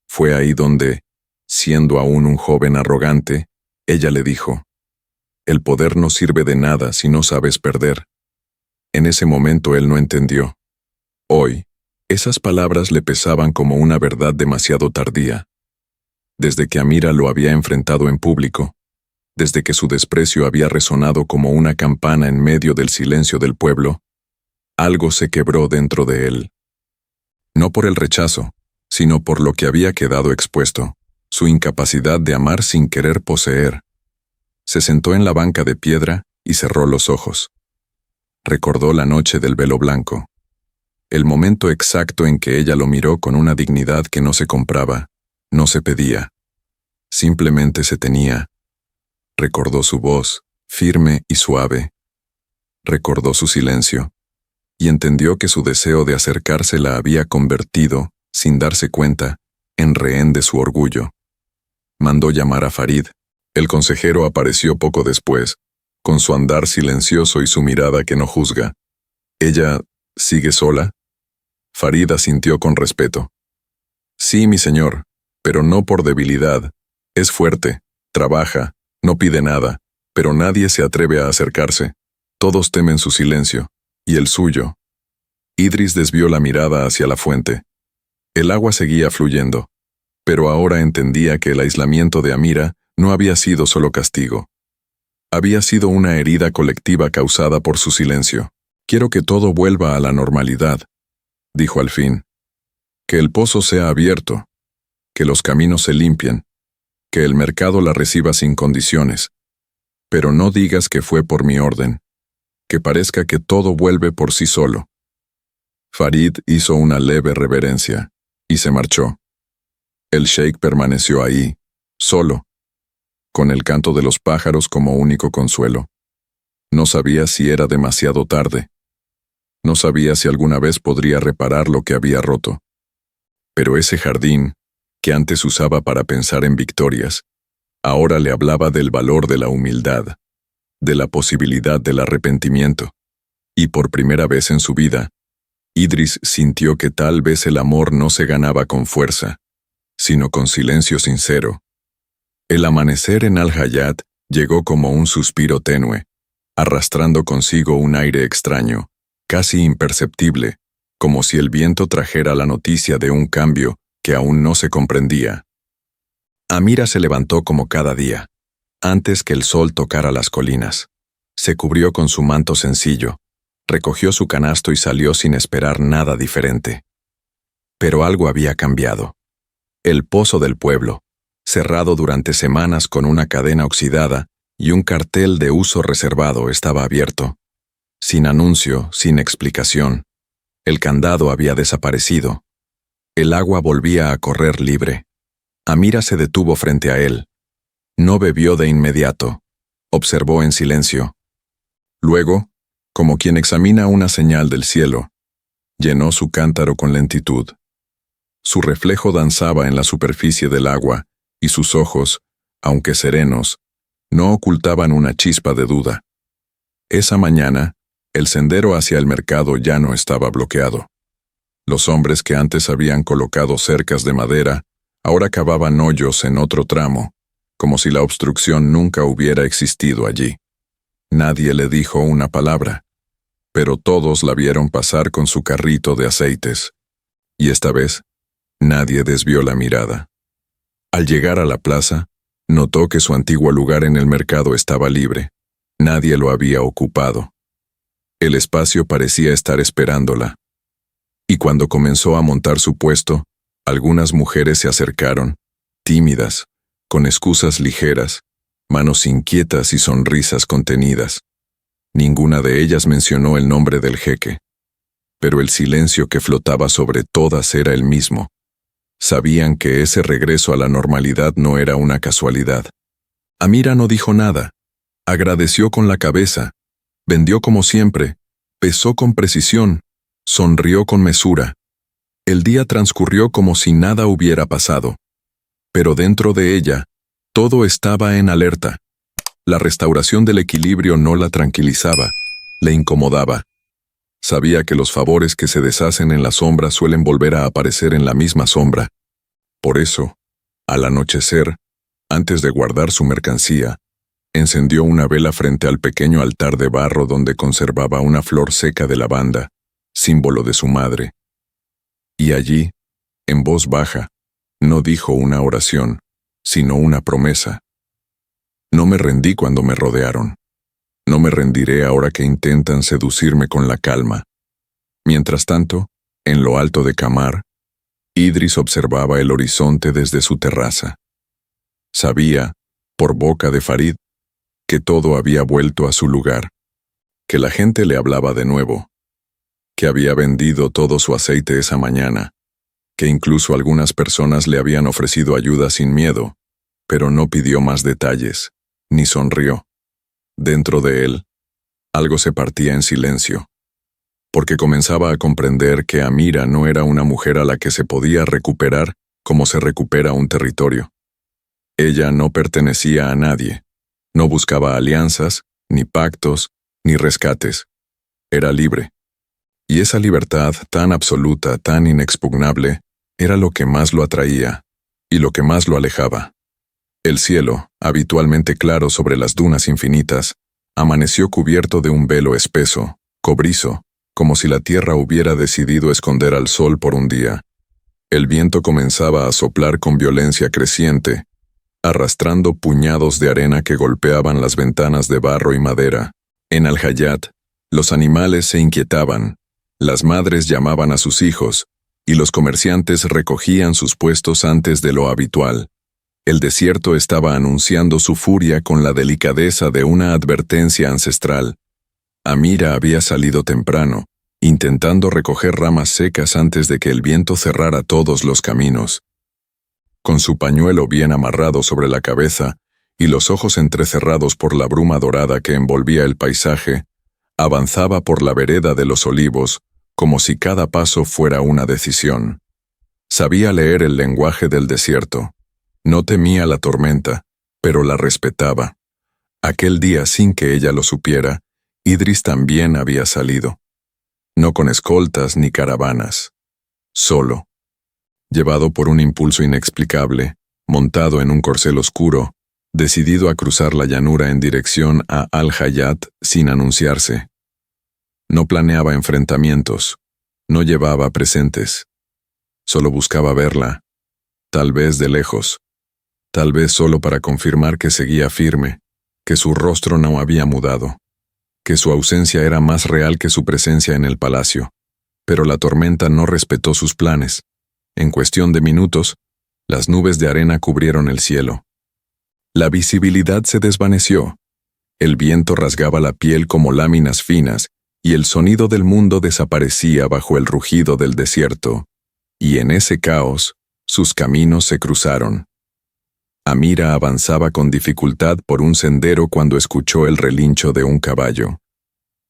Fue ahí donde, siendo aún un joven arrogante, ella le dijo: «El poder no sirve de nada si no sabes perder». En ese momento él no entendió. Hoy, esas palabras le pesaban como una verdad demasiado tardía. Desde que Amira lo había enfrentado en público, desde que su desprecio había resonado como una campana en medio del silencio del pueblo, algo se quebró dentro de él. No por el rechazo, sino por lo que había quedado expuesto, su incapacidad de amar sin querer poseer. Se sentó en la banca de piedra y cerró los ojos. Recordó la noche del velo blanco, el momento exacto en que ella lo miró con una dignidad que no se compraba, no se pedía, simplemente se tenía. Recordó su voz, firme y suave. Recordó su silencio, y entendió que su deseo de acercarse la había convertido, sin darse cuenta, en rehén de su orgullo. Mandó llamar a Farid. El consejero apareció poco después, con su andar silencioso y su mirada que no juzga. «¿Ella sigue sola?» Farid asintió con respeto. «Sí, mi señor, pero no por debilidad. Es fuerte, trabaja, no pide nada, pero nadie se atreve a acercarse. Todos temen su silencio, y el suyo». Idris desvió la mirada hacia la fuente. El agua seguía fluyendo, pero ahora entendía que el aislamiento de Amira no había sido solo castigo. Había sido una herida colectiva causada por su silencio. «Quiero que todo vuelva a la normalidad», dijo al fin. «Que el pozo sea abierto, que los caminos se limpien, que el mercado la reciba sin condiciones. Pero no digas que fue por mi orden, que parezca que todo vuelve por sí solo». Farid hizo una leve reverencia y se marchó. El sheik permaneció ahí, solo, con el canto de los pájaros como único consuelo. No sabía si era demasiado tarde. No sabía si alguna vez podría reparar lo que había roto. Pero ese jardín, que antes usaba para pensar en victorias, ahora le hablaba del valor de la humildad, de la posibilidad del arrepentimiento. Y por primera vez en su vida, Idris sintió que tal vez el amor no se ganaba con fuerza, sino con silencio sincero. El amanecer en Al-Hayat llegó como un suspiro tenue, arrastrando consigo un aire extraño, casi imperceptible, como si el viento trajera la noticia de un cambio que aún no se comprendía. Amira se levantó como cada día, antes que el sol tocara las colinas. Se cubrió con su manto sencillo, recogió su canasto y salió sin esperar nada diferente. Pero algo había cambiado. El pozo del pueblo, cerrado durante semanas con una cadena oxidada y un cartel de uso reservado, estaba abierto. Sin anuncio, sin explicación. El candado había desaparecido. El agua volvía a correr libre. Amira se detuvo frente a él. No bebió de inmediato. Observó en silencio. Luego, como quien examina una señal del cielo, llenó su cántaro con lentitud. Su reflejo danzaba en la superficie del agua, y sus ojos, aunque serenos, no ocultaban una chispa de duda. Esa mañana, el sendero hacia el mercado ya no estaba bloqueado. Los hombres que antes habían colocado cercas de madera, ahora cavaban hoyos en otro tramo, como si la obstrucción nunca hubiera existido allí. Nadie le dijo una palabra, pero todos la vieron pasar con su carrito de aceites. Y esta vez, nadie desvió la mirada. Al llegar a la plaza, notó que su antiguo lugar en el mercado estaba libre. Nadie lo había ocupado. El espacio parecía estar esperándola. Y cuando comenzó a montar su puesto, algunas mujeres se acercaron, tímidas, con excusas ligeras, manos inquietas y sonrisas contenidas. Ninguna de ellas mencionó el nombre del jeque. Pero el silencio que flotaba sobre todas era el mismo. Sabían que ese regreso a la normalidad no era una casualidad. Amira no dijo nada. Agradeció con la cabeza, vendió como siempre, pesó con precisión, sonrió con mesura. El día transcurrió como si nada hubiera pasado. Pero dentro de ella, todo estaba en alerta. La restauración del equilibrio no la tranquilizaba, le incomodaba. Sabía que los favores que se deshacen en la sombra suelen volver a aparecer en la misma sombra. Por eso, al anochecer, antes de guardar su mercancía, encendió una vela frente al pequeño altar de barro donde conservaba una flor seca de lavanda, símbolo de su madre. Y allí, en voz baja, no dijo una oración, sino una promesa. No me rendí cuando me rodearon. No me rendiré ahora que intentan seducirme con la calma. Mientras tanto, en lo alto de Kamar, Idris observaba el horizonte desde su terraza. Sabía, por boca de Farid, que todo había vuelto a su lugar, que la gente le hablaba de nuevo, que había vendido todo su aceite esa mañana, que incluso algunas personas le habían ofrecido ayuda sin miedo, pero no pidió más detalles, ni sonrió. Dentro de él, algo se partía en silencio, porque comenzaba a comprender que Amira no era una mujer a la que se podía recuperar como se recupera un territorio. Ella no pertenecía a nadie, no buscaba alianzas, ni pactos, ni rescates. Era libre. Y esa libertad tan absoluta, tan inexpugnable, era lo que más lo atraía, y lo que más lo alejaba. El cielo, habitualmente claro sobre las dunas infinitas, amaneció cubierto de un velo espeso, cobrizo, como si la tierra hubiera decidido esconder al sol por un día. El viento comenzaba a soplar con violencia creciente, arrastrando puñados de arena que golpeaban las ventanas de barro y madera. En Al-Hayat, los animales se inquietaban, las madres llamaban a sus hijos, y los comerciantes recogían sus puestos antes de lo habitual. El desierto estaba anunciando su furia con la delicadeza de una advertencia ancestral. Amira había salido temprano, intentando recoger ramas secas antes de que el viento cerrara todos los caminos. Con su pañuelo bien amarrado sobre la cabeza y los ojos entrecerrados por la bruma dorada que envolvía el paisaje, avanzaba por la vereda de los olivos, como si cada paso fuera una decisión. Sabía leer el lenguaje del desierto. No temía la tormenta, pero la respetaba. Aquel día, sin que ella lo supiera, Idris también había salido. No con escoltas ni caravanas. Solo. Llevado por un impulso inexplicable, montado en un corcel oscuro, decidido a cruzar la llanura en dirección a Al-Hayat sin anunciarse. No planeaba enfrentamientos, no llevaba presentes. Solo buscaba verla, tal vez de lejos. Tal vez solo para confirmar que seguía firme, que su rostro no había mudado, que su ausencia era más real que su presencia en el palacio. Pero la tormenta no respetó sus planes. En cuestión de minutos, las nubes de arena cubrieron el cielo. La visibilidad se desvaneció. El viento rasgaba la piel como láminas finas, y el sonido del mundo desaparecía bajo el rugido del desierto. Y en ese caos, sus caminos se cruzaron. Amira avanzaba con dificultad por un sendero cuando escuchó el relincho de un caballo.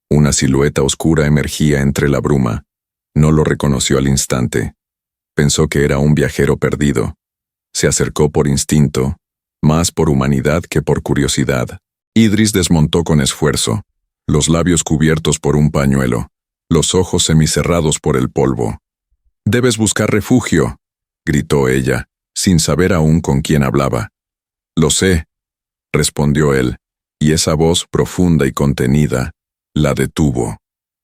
Una silueta oscura emergía entre la bruma. No lo reconoció al instante. Pensó que era un viajero perdido. Se acercó por instinto, más por humanidad que por curiosidad. Idris desmontó con esfuerzo, los labios cubiertos por un pañuelo, los ojos semicerrados por el polvo. «Debes buscar refugio», gritó ella, sin saber aún con quién hablaba. «Lo sé», respondió él, y esa voz profunda y contenida la detuvo.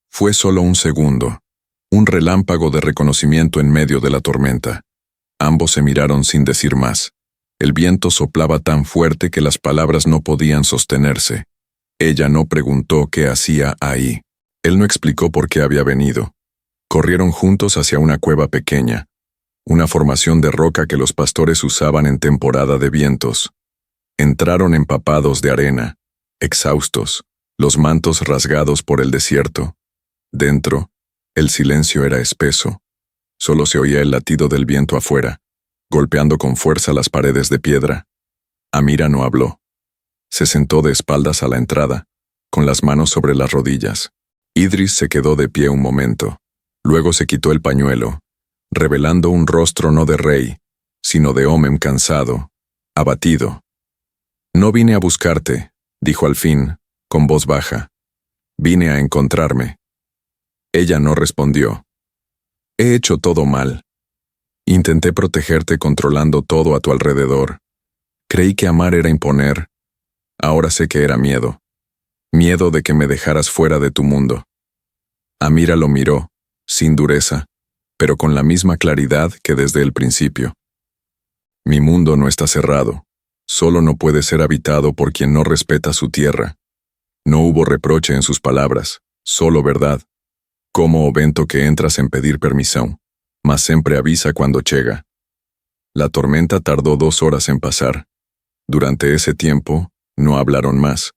Fue solo un segundo, un relámpago de reconocimiento en medio de la tormenta. Ambos se miraron sin decir más. El viento soplaba tan fuerte que las palabras no podían sostenerse. Ella no preguntó qué hacía ahí. Él no explicó por qué había venido. Corrieron juntos hacia una cueva pequeña, una formación de roca que los pastores usaban en temporada de vientos. Entraron empapados de arena, exhaustos, los mantos rasgados por el desierto. Dentro, el silencio era espeso. Solo se oía el latido del viento afuera, golpeando con fuerza las paredes de piedra. Amira no habló. Se sentó de espaldas a la entrada, con las manos sobre las rodillas. Idris se quedó de pie un momento. Luego se quitó el pañuelo, revelando un rostro no de rey, sino de hombre cansado, abatido. «No vine a buscarte», dijo al fin, con voz baja. «Vine a encontrarme». Ella no respondió. «He hecho todo mal. Intenté protegerte controlando todo a tu alrededor. Creí que amar era imponer. Ahora sé que era miedo. Miedo de que me dejaras fuera de tu mundo». Amira lo miró, sin dureza, pero con la misma claridad que desde el principio. «Mi mundo no está cerrado. Solo no puede ser habitado por quien no respeta su tierra». No hubo reproche en sus palabras, solo verdad. Como o vento que entras en pedir permisión, mas siempre avisa cuando llega. La tormenta tardó 2 horas en pasar. Durante ese tiempo, no hablaron más.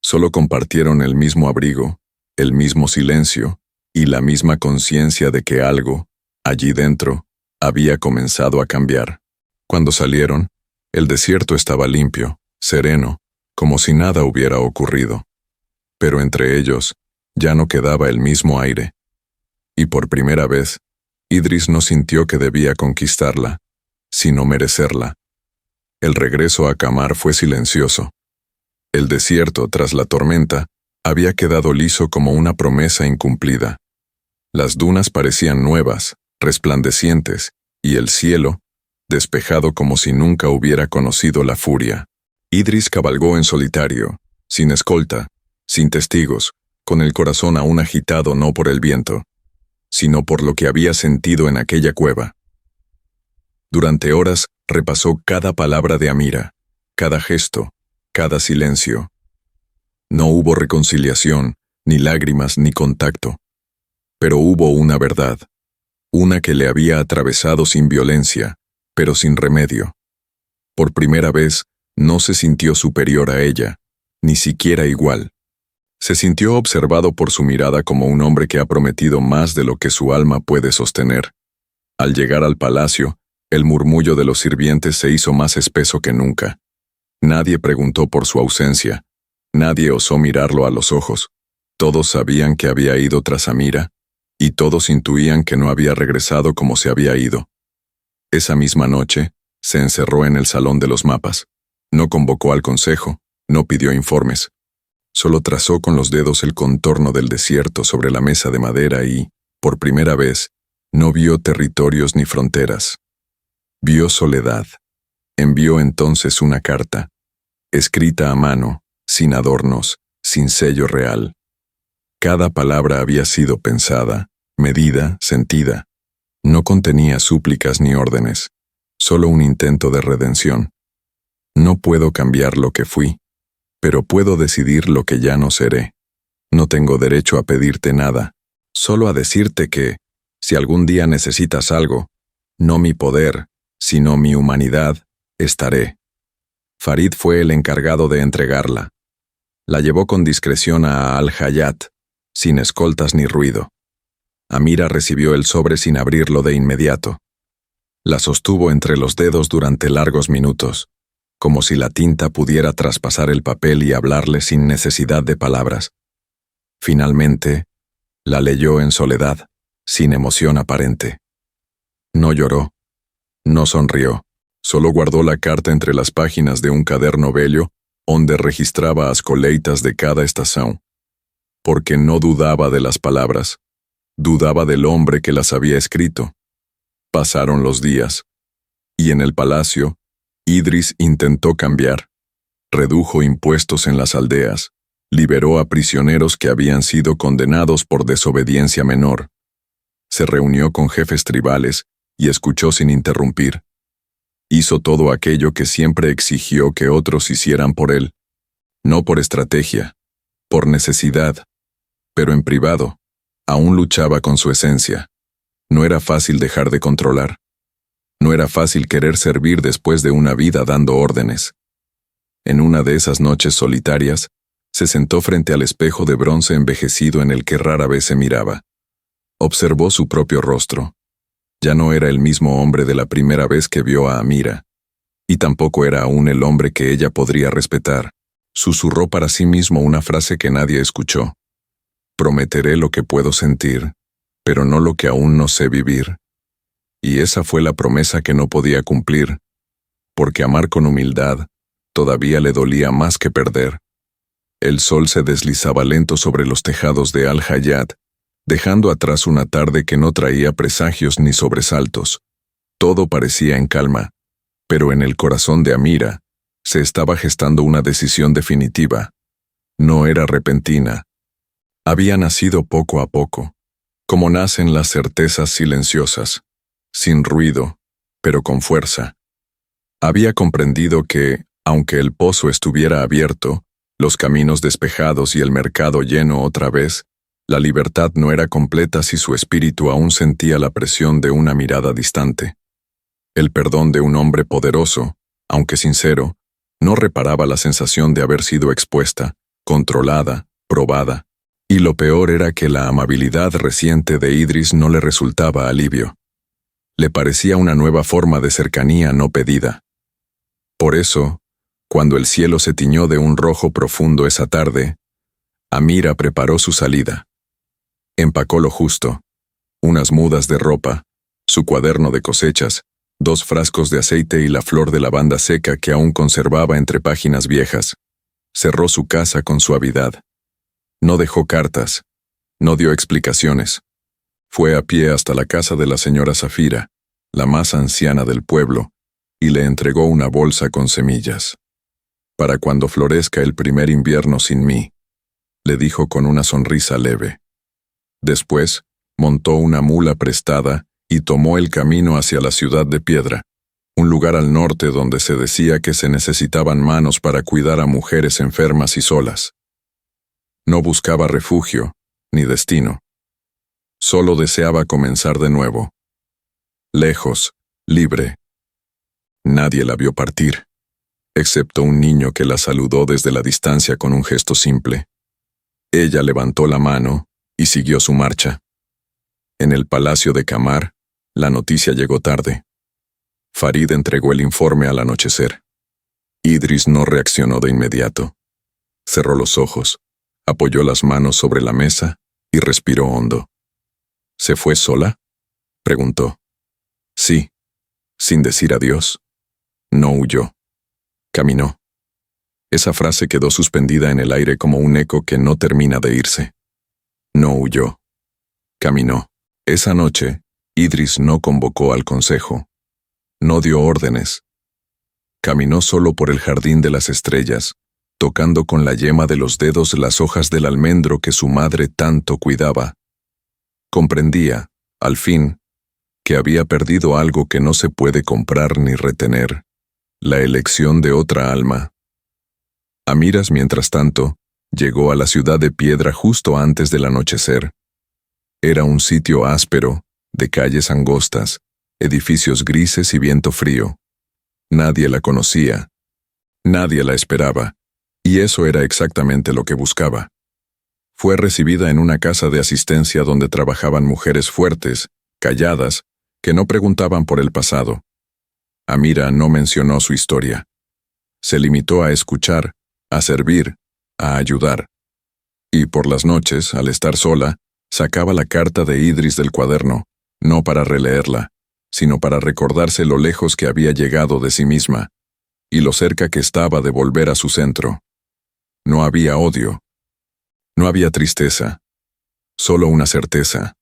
Solo compartieron el mismo abrigo, el mismo silencio y la misma conciencia de que algo, allí dentro, había comenzado a cambiar. Cuando salieron, el desierto estaba limpio, sereno, como si nada hubiera ocurrido. Pero entre ellos, ya no quedaba el mismo aire. Y por primera vez, Idris no sintió que debía conquistarla, sino merecerla. El regreso a Camar fue silencioso. El desierto, tras la tormenta, había quedado liso como una promesa incumplida. Las dunas parecían nuevas, resplandecientes, y el cielo, despejado como si nunca hubiera conocido la furia. Idris cabalgó en solitario, sin escolta, sin testigos, con el corazón aún agitado no por el viento, sino por lo que había sentido en aquella cueva. Durante horas repasó cada palabra de Amira, cada gesto, cada silencio. No hubo reconciliación, ni lágrimas, ni contacto. Pero hubo una verdad, una que le había atravesado sin violencia, pero sin remedio. Por primera vez, no se sintió superior a ella, ni siquiera igual. Se sintió observado por su mirada como un hombre que ha prometido más de lo que su alma puede sostener. Al llegar al palacio, el murmullo de los sirvientes se hizo más espeso que nunca. Nadie preguntó por su ausencia. Nadie osó mirarlo a los ojos. Todos sabían que había ido tras Amira, y todos intuían que no había regresado como se había ido. Esa misma noche, se encerró en el salón de los mapas. No convocó al consejo, no pidió informes. Solo trazó con los dedos el contorno del desierto sobre la mesa de madera y, por primera vez, no vio territorios ni fronteras. Vio soledad. Envió entonces una carta, escrita a mano, sin adornos, sin sello real. Cada palabra había sido pensada, medida, sentida. No contenía súplicas ni órdenes, solo un intento de redención. No puedo cambiar lo que fui, pero puedo decidir lo que ya no seré. No tengo derecho a pedirte nada, solo a decirte que, si algún día necesitas algo, no mi poder, sino mi humanidad, estaré. Farid fue el encargado de entregarla. La llevó con discreción a Al-Hayat, sin escoltas ni ruido. Amira recibió el sobre sin abrirlo de inmediato. La sostuvo entre los dedos durante largos minutos, como si la tinta pudiera traspasar el papel y hablarle sin necesidad de palabras. Finalmente, la leyó en soledad, sin emoción aparente. No lloró, no sonrió, solo guardó la carta entre las páginas de un caderno bello donde registraba as coleitas de cada estación. Porque no dudaba de las palabras, dudaba del hombre que las había escrito. Pasaron los días, y en el palacio, Idris intentó cambiar. Redujo impuestos en las aldeas, liberó a prisioneros que habían sido condenados por desobediencia menor. Se reunió con jefes tribales y escuchó sin interrumpir. Hizo todo aquello que siempre exigió que otros hicieran por él. No por estrategia, por necesidad. Pero en privado, aún luchaba con su esencia. No era fácil dejar de controlar. No era fácil querer servir después de una vida dando órdenes. En una de esas noches solitarias, se sentó frente al espejo de bronce envejecido en el que rara vez se miraba. Observó su propio rostro. Ya no era el mismo hombre de la primera vez que vio a Amira, y tampoco era aún el hombre que ella podría respetar. Susurró para sí mismo una frase que nadie escuchó. Prometeré lo que puedo sentir, pero no lo que aún no sé vivir. Y esa fue la promesa que no podía cumplir, porque amar con humildad todavía le dolía más que perder. El sol se deslizaba lento sobre los tejados de Al-Hayat, dejando atrás una tarde que no traía presagios ni sobresaltos. Todo parecía en calma, pero en el corazón de Amira se estaba gestando una decisión definitiva. No era repentina. Había nacido poco a poco, como nacen las certezas silenciosas, sin ruido, pero con fuerza. Había comprendido que, aunque el pozo estuviera abierto, los caminos despejados y el mercado lleno otra vez, la libertad no era completa si su espíritu aún sentía la presión de una mirada distante. El perdón de un hombre poderoso, aunque sincero, no reparaba la sensación de haber sido expuesta, controlada, probada, y lo peor era que la amabilidad reciente de Idris no le resultaba alivio. Le parecía una nueva forma de cercanía no pedida. Por eso, cuando el cielo se tiñó de un rojo profundo esa tarde, Amira preparó su salida. Empacó lo justo: unas mudas de ropa, su cuaderno de cosechas, 2 frascos de aceite y la flor de lavanda seca que aún conservaba entre páginas viejas. Cerró su casa con suavidad. No dejó cartas, no dio explicaciones. Fue a pie hasta la casa de la señora Zafira, la más anciana del pueblo, y le entregó una bolsa con semillas. «Para cuando florezca el primer invierno sin mí», le dijo con una sonrisa leve. Después, montó una mula prestada y tomó el camino hacia la ciudad de Piedra, un lugar al norte donde se decía que se necesitaban manos para cuidar a mujeres enfermas y solas. No buscaba refugio, ni destino. Solo deseaba comenzar de nuevo. Lejos, libre. Nadie la vio partir, excepto un niño que la saludó desde la distancia con un gesto simple. Ella levantó la mano y siguió su marcha. En el palacio de Kamar, la noticia llegó tarde. Farid entregó el informe al anochecer. Idris no reaccionó de inmediato. Cerró los ojos, apoyó las manos sobre la mesa y respiró hondo. «¿Se fue sola?», preguntó. «Sí», sin decir adiós. No huyó. Caminó. Esa frase quedó suspendida en el aire como un eco que no termina de irse. No huyó. Caminó. Esa noche, Idris no convocó al consejo. No dio órdenes. Caminó solo por el jardín de las estrellas, tocando con la yema de los dedos las hojas del almendro que su madre tanto cuidaba. Comprendía, al fin, que había perdido algo que no se puede comprar ni retener: la elección de otra alma. Amiras, mientras tanto, llegó a la ciudad de Piedra justo antes del anochecer. Era un sitio áspero, de calles angostas, edificios grises y viento frío. Nadie la conocía. Nadie la esperaba, y eso era exactamente lo que buscaba. Fue recibida en una casa de asistencia donde trabajaban mujeres fuertes, calladas, que no preguntaban por el pasado. Amira no mencionó su historia. Se limitó a escuchar, a servir, a ayudar. Y por las noches, al estar sola, sacaba la carta de Idris del cuaderno, no para releerla, sino para recordarse lo lejos que había llegado de sí misma, y lo cerca que estaba de volver a su centro. No había odio. No había tristeza. Solo una certeza.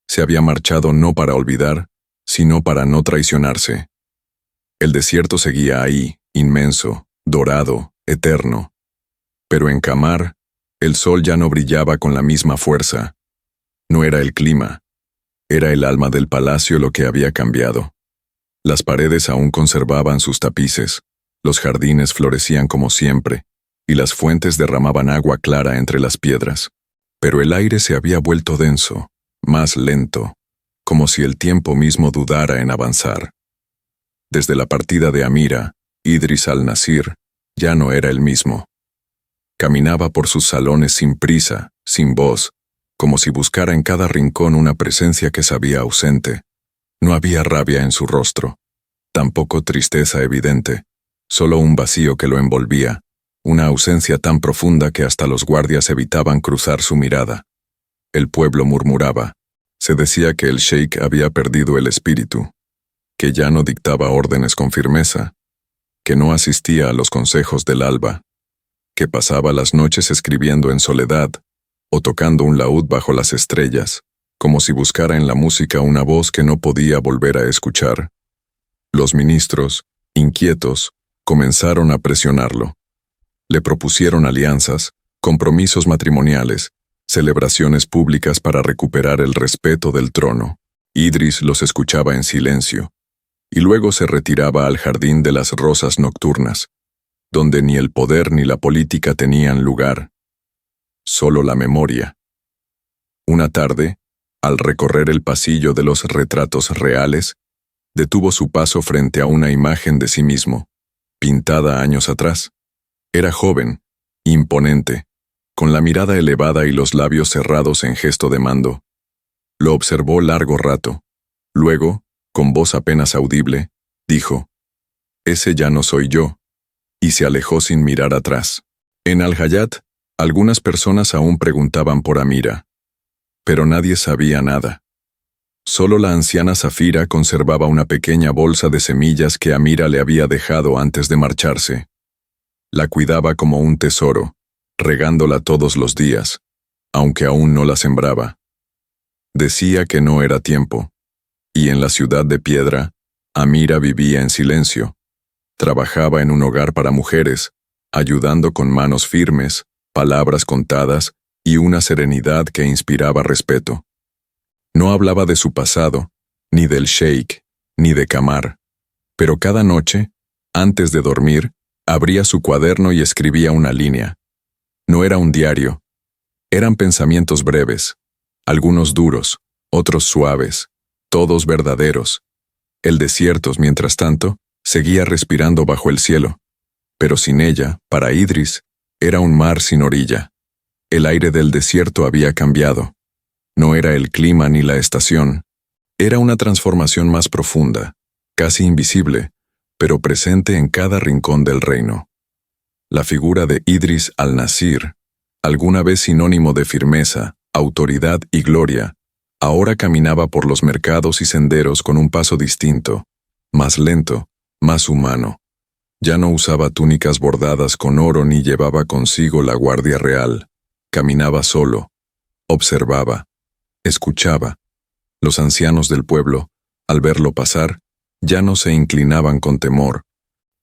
Se había marchado no para olvidar, sino para no traicionarse. El desierto seguía ahí, inmenso, dorado, eterno. Pero en Kamar, el sol ya no brillaba con la misma fuerza. No era el clima. Era el alma del palacio lo que había cambiado. Las paredes aún conservaban sus tapices, los jardines florecían como siempre, y las fuentes derramaban agua clara entre las piedras. Pero el aire se había vuelto denso, más lento, como si el tiempo mismo dudara en avanzar. Desde la partida de Amira, Idris al-Nasir ya no era el mismo. Caminaba por sus salones sin prisa, sin voz, como si buscara en cada rincón una presencia que sabía ausente. No había rabia en su rostro, tampoco tristeza evidente, solo un vacío que lo envolvía, una ausencia tan profunda que hasta los guardias evitaban cruzar su mirada. El pueblo murmuraba. Se decía que el sheik había perdido el espíritu, que ya no dictaba órdenes con firmeza, que no asistía a los consejos del alba, que pasaba las noches escribiendo en soledad o tocando un laúd bajo las estrellas, como si buscara en la música una voz que no podía volver a escuchar. Los ministros, inquietos, comenzaron a presionarlo. Le propusieron alianzas, compromisos matrimoniales, celebraciones públicas para recuperar el respeto del trono. Idris los escuchaba en silencio, y luego se retiraba al jardín de las rosas nocturnas, donde ni el poder ni la política tenían lugar, solo la memoria. Una tarde, al recorrer el pasillo de los retratos reales, detuvo su paso frente a una imagen de sí mismo, pintada años atrás. Era joven, imponente, con la mirada elevada y los labios cerrados en gesto de mando. Lo observó largo rato. Luego, con voz apenas audible, dijo: «Ese ya no soy yo», y se alejó sin mirar atrás. En Al-Hayat, algunas personas aún preguntaban por Amira, pero nadie sabía nada. Solo la anciana Zafira conservaba una pequeña bolsa de semillas que Amira le había dejado antes de marcharse. La cuidaba como un tesoro, regándola todos los días, aunque aún no la sembraba. Decía que no era tiempo, y en la ciudad de piedra, Amira vivía en silencio. Trabajaba en un hogar para mujeres, ayudando con manos firmes, palabras contadas y una serenidad que inspiraba respeto. No hablaba de su pasado, ni del sheik, ni de Kamar, pero cada noche, antes de dormir, abría su cuaderno y escribía una línea. No era un diario, eran pensamientos breves, algunos duros, otros suaves, todos verdaderos. El desierto, mientras tanto, seguía respirando bajo el cielo, pero sin ella, para Idris, era un mar sin orilla. El aire del desierto había cambiado. No era el clima ni la estación. Era una transformación más profunda, casi invisible, pero presente en cada rincón del reino. La figura de Idris al-Nasir, alguna vez sinónimo de firmeza, autoridad y gloria, ahora caminaba por los mercados y senderos con un paso distinto, más lento, más humano. Ya no usaba túnicas bordadas con oro ni llevaba consigo la guardia real. Caminaba solo, observaba, escuchaba. Los ancianos del pueblo, al verlo pasar, ya no se inclinaban con temor.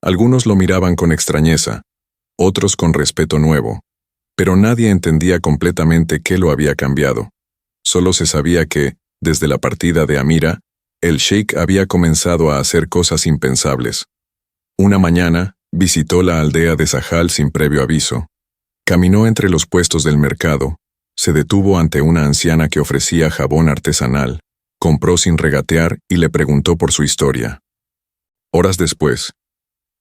Algunos lo miraban con extrañeza, otros con respeto nuevo, pero nadie entendía completamente qué lo había cambiado. Solo se sabía que, desde la partida de Amira, el sheik había comenzado a hacer cosas impensables. Una mañana, visitó la aldea de Sahal sin previo aviso. Caminó entre los puestos del mercado, se detuvo ante una anciana que ofrecía jabón artesanal, compró sin regatear y le preguntó por su historia. Horas después,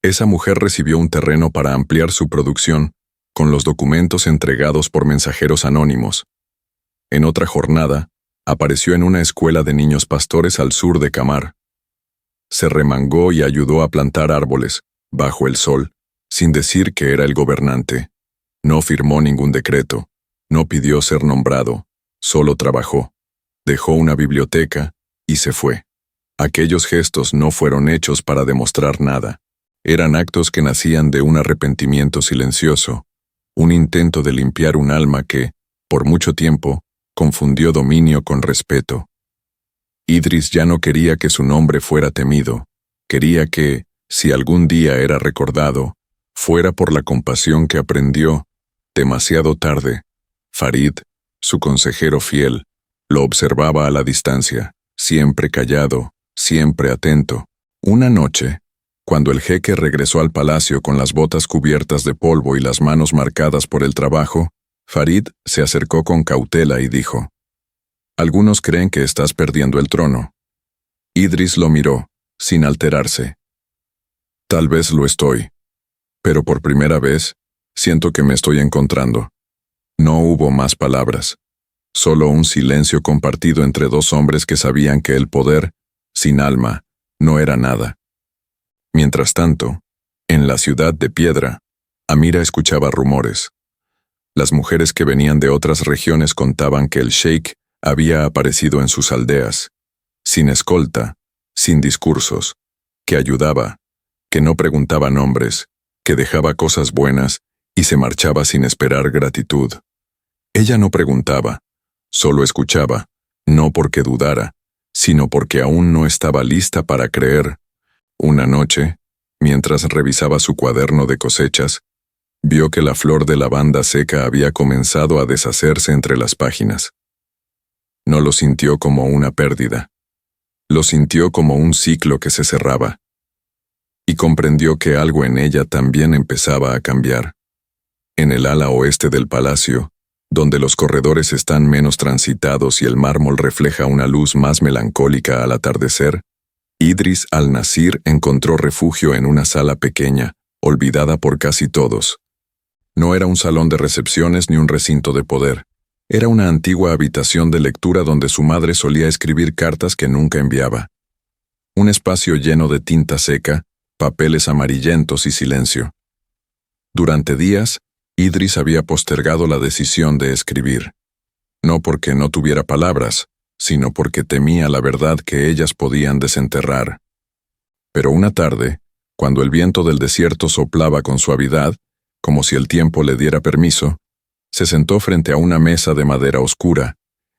esa mujer recibió un terreno para ampliar su producción, con los documentos entregados por mensajeros anónimos. En otra jornada, apareció en una escuela de niños pastores al sur de Kamar. Se remangó y ayudó a plantar árboles, bajo el sol, sin decir que era el gobernante. No firmó ningún decreto, no pidió ser nombrado, solo trabajó. Dejó una biblioteca y se fue. Aquellos gestos no fueron hechos para demostrar nada. Eran actos que nacían de un arrepentimiento silencioso, un intento de limpiar un alma que, por mucho tiempo, confundió dominio con respeto. Idris ya no quería que su nombre fuera temido, quería que, si algún día era recordado, fuera por la compasión que aprendió, demasiado tarde. Farid, su consejero fiel, lo observaba a la distancia, siempre callado, siempre atento. Una noche, cuando el jeque regresó al palacio con las botas cubiertas de polvo y las manos marcadas por el trabajo, Farid se acercó con cautela y dijo: «Algunos creen que estás perdiendo el trono». Idris lo miró, sin alterarse. «Tal vez lo estoy, pero por primera vez, siento que me estoy encontrando». No hubo más palabras, solo un silencio compartido entre dos hombres que sabían que el poder, sin alma, no era nada. Mientras tanto, en la ciudad de piedra, Amira escuchaba rumores. Las mujeres que venían de otras regiones contaban que el sheik había aparecido en sus aldeas, sin escolta, sin discursos, que ayudaba, que no preguntaba nombres, que dejaba cosas buenas y se marchaba sin esperar gratitud. Ella no preguntaba, solo escuchaba, no porque dudara, sino porque aún no estaba lista para creer. Una noche, mientras revisaba su cuaderno de cosechas, vio que la flor de lavanda seca había comenzado a deshacerse entre las páginas. No lo sintió como una pérdida. Lo sintió como un ciclo que se cerraba. Y comprendió que algo en ella también empezaba a cambiar. En el ala oeste del palacio, donde los corredores están menos transitados y el mármol refleja una luz más melancólica al atardecer, Idris al-Nasir encontró refugio en una sala pequeña, olvidada por casi todos. No era un salón de recepciones ni un recinto de poder. Era una antigua habitación de lectura donde su madre solía escribir cartas que nunca enviaba. Un espacio lleno de tinta seca, papeles amarillentos y silencio. Durante días, Idris había postergado la decisión de escribir. No porque no tuviera palabras, sino porque temía la verdad que ellas podían desenterrar. Pero una tarde, cuando el viento del desierto soplaba con suavidad, como si el tiempo le diera permiso, se sentó frente a una mesa de madera oscura,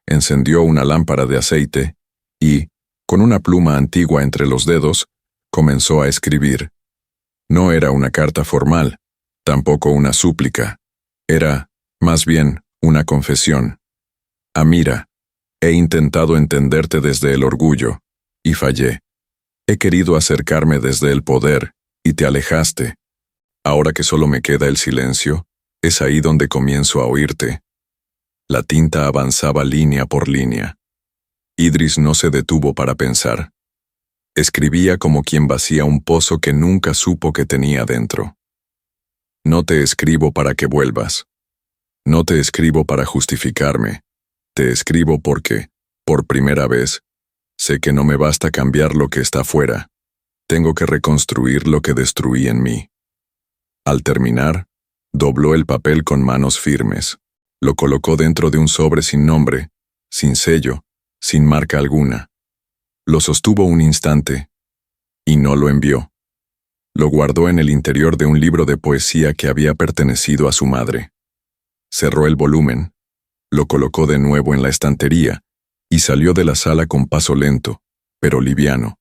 encendió una lámpara de aceite y, con una pluma antigua entre los dedos, comenzó a escribir. No era una carta formal, tampoco una súplica. Era, más bien, una confesión. Amira, he intentado entenderte desde el orgullo, y fallé. He querido acercarme desde el poder, y te alejaste. Ahora que solo me queda el silencio, es ahí donde comienzo a oírte. La tinta avanzaba línea por línea. Idris no se detuvo para pensar. Escribía como quien vacía un pozo que nunca supo que tenía dentro. No te escribo para que vuelvas. No te escribo para justificarme. Te escribo porque, por primera vez, sé que no me basta cambiar lo que está fuera. Tengo que reconstruir lo que destruí en mí. Al terminar, dobló el papel con manos firmes. Lo colocó dentro de un sobre sin nombre, sin sello, sin marca alguna. Lo sostuvo un instante, y no lo envió. Lo guardó en el interior de un libro de poesía que había pertenecido a su madre. Cerró el volumen, lo colocó de nuevo en la estantería, y salió de la sala con paso lento, pero liviano,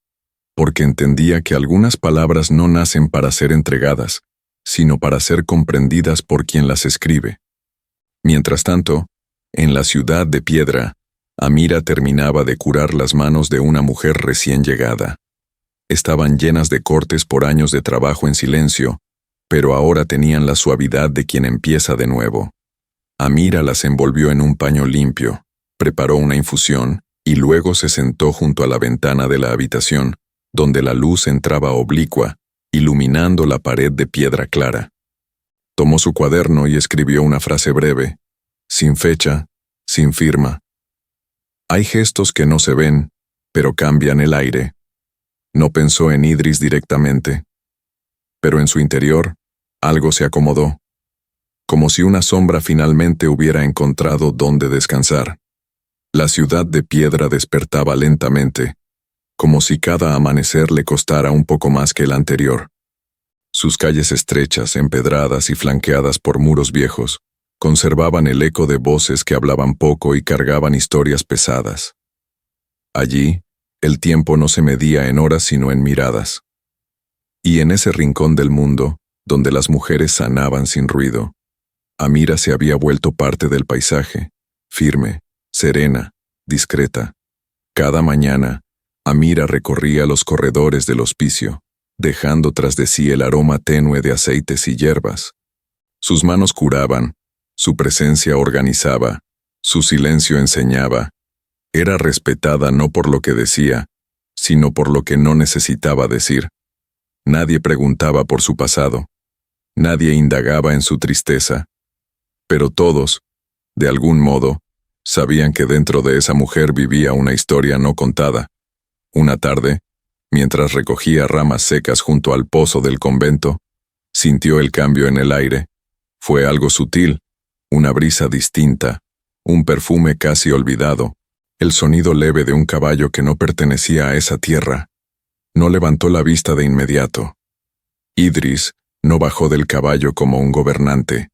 porque entendía que algunas palabras no nacen para ser entregadas, sino para ser comprendidas por quien las escribe. Mientras tanto, en la ciudad de piedra, Amira terminaba de curar las manos de una mujer recién llegada. Estaban llenas de cortes por años de trabajo en silencio, pero ahora tenían la suavidad de quien empieza de nuevo. Amira las envolvió en un paño limpio, preparó una infusión y luego se sentó junto a la ventana de la habitación, donde la luz entraba oblicua, iluminando la pared de piedra clara. Tomó su cuaderno y escribió una frase breve, sin fecha, sin firma. Hay gestos que no se ven, pero cambian el aire. No pensó en Idris directamente, pero en su interior, algo se acomodó, como si una sombra finalmente hubiera encontrado dónde descansar. La ciudad de piedra despertaba lentamente, como si cada amanecer le costara un poco más que el anterior. Sus calles estrechas, empedradas y flanqueadas por muros viejos, conservaban el eco de voces que hablaban poco y cargaban historias pesadas. Allí, el tiempo no se medía en horas sino en miradas. Y en ese rincón del mundo, donde las mujeres sanaban sin ruido, Amira se había vuelto parte del paisaje, firme, serena, discreta. Cada mañana, Amira recorría los corredores del hospicio, dejando tras de sí el aroma tenue de aceites y hierbas. Sus manos curaban, su presencia organizaba, su silencio enseñaba. Era respetada no por lo que decía, sino por lo que no necesitaba decir. Nadie preguntaba por su pasado. Nadie indagaba en su tristeza. Pero todos, de algún modo, sabían que dentro de esa mujer vivía una historia no contada. Una tarde, mientras recogía ramas secas junto al pozo del convento, Sintió el cambio en el aire. Fue algo sutil, una brisa distinta, un perfume casi olvidado, el sonido leve de un caballo que no pertenecía a esa tierra. No levantó la vista de inmediato. Idris no bajó del caballo como un gobernante.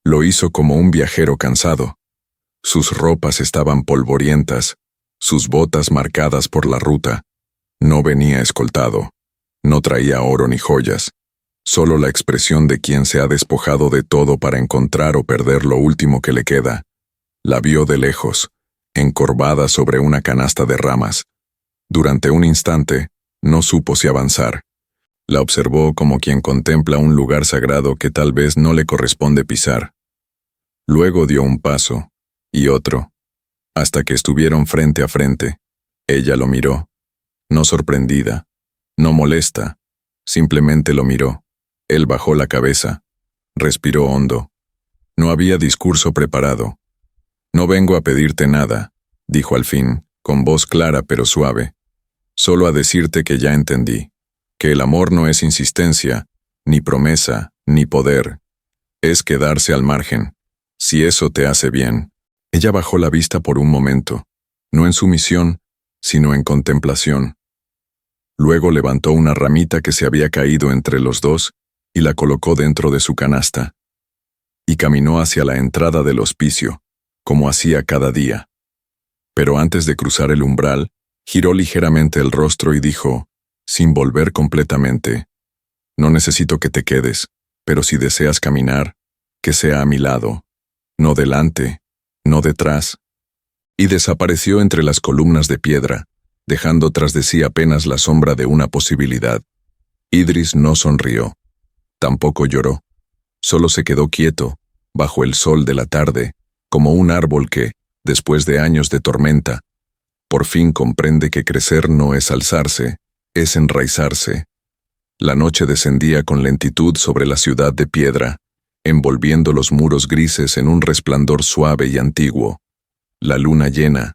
Lo hizo como un viajero cansado. Sus ropas estaban polvorientas, sus botas marcadas por la ruta. No venía escoltado. No traía oro ni joyas. Solo la expresión de quien se ha despojado de todo para encontrar o perder lo último que le queda. La vio de lejos, encorvada sobre una canasta de ramas. Durante un instante, no supo si avanzar. La observó como quien contempla un lugar sagrado que tal vez no le corresponde pisar. Luego dio un paso, y otro, hasta que estuvieron frente a frente. Ella lo miró, no sorprendida, no molesta, simplemente lo miró. Él bajó la cabeza, respiró hondo. No había discurso preparado. «No vengo a pedirte nada», dijo al fin, con voz clara pero suave. «Solo a decirte que ya entendí, que el amor no es insistencia, ni promesa, ni poder. Es quedarse al margen, si eso te hace bien». Ella bajó la vista por un momento, no en sumisión, sino en contemplación. Luego levantó una ramita que se había caído entre los dos y la colocó dentro de su canasta. Y caminó hacia la entrada del hospicio, como hacía cada día. Pero antes de cruzar el umbral, giró ligeramente el rostro y dijo, sin volver completamente, «No necesito que te quedes, pero si deseas caminar, que sea a mi lado, no delante, no detrás». Y desapareció entre las columnas de piedra, dejando tras de sí apenas la sombra de una posibilidad. Idris no sonrió. Tampoco lloró. Solo se quedó quieto, bajo el sol de la tarde, como un árbol que, después de años de tormenta, por fin comprende que crecer no es alzarse, es enraizarse. La noche descendía con lentitud sobre la ciudad de piedra, envolviendo los muros grises en un resplandor suave y antiguo. La luna llena,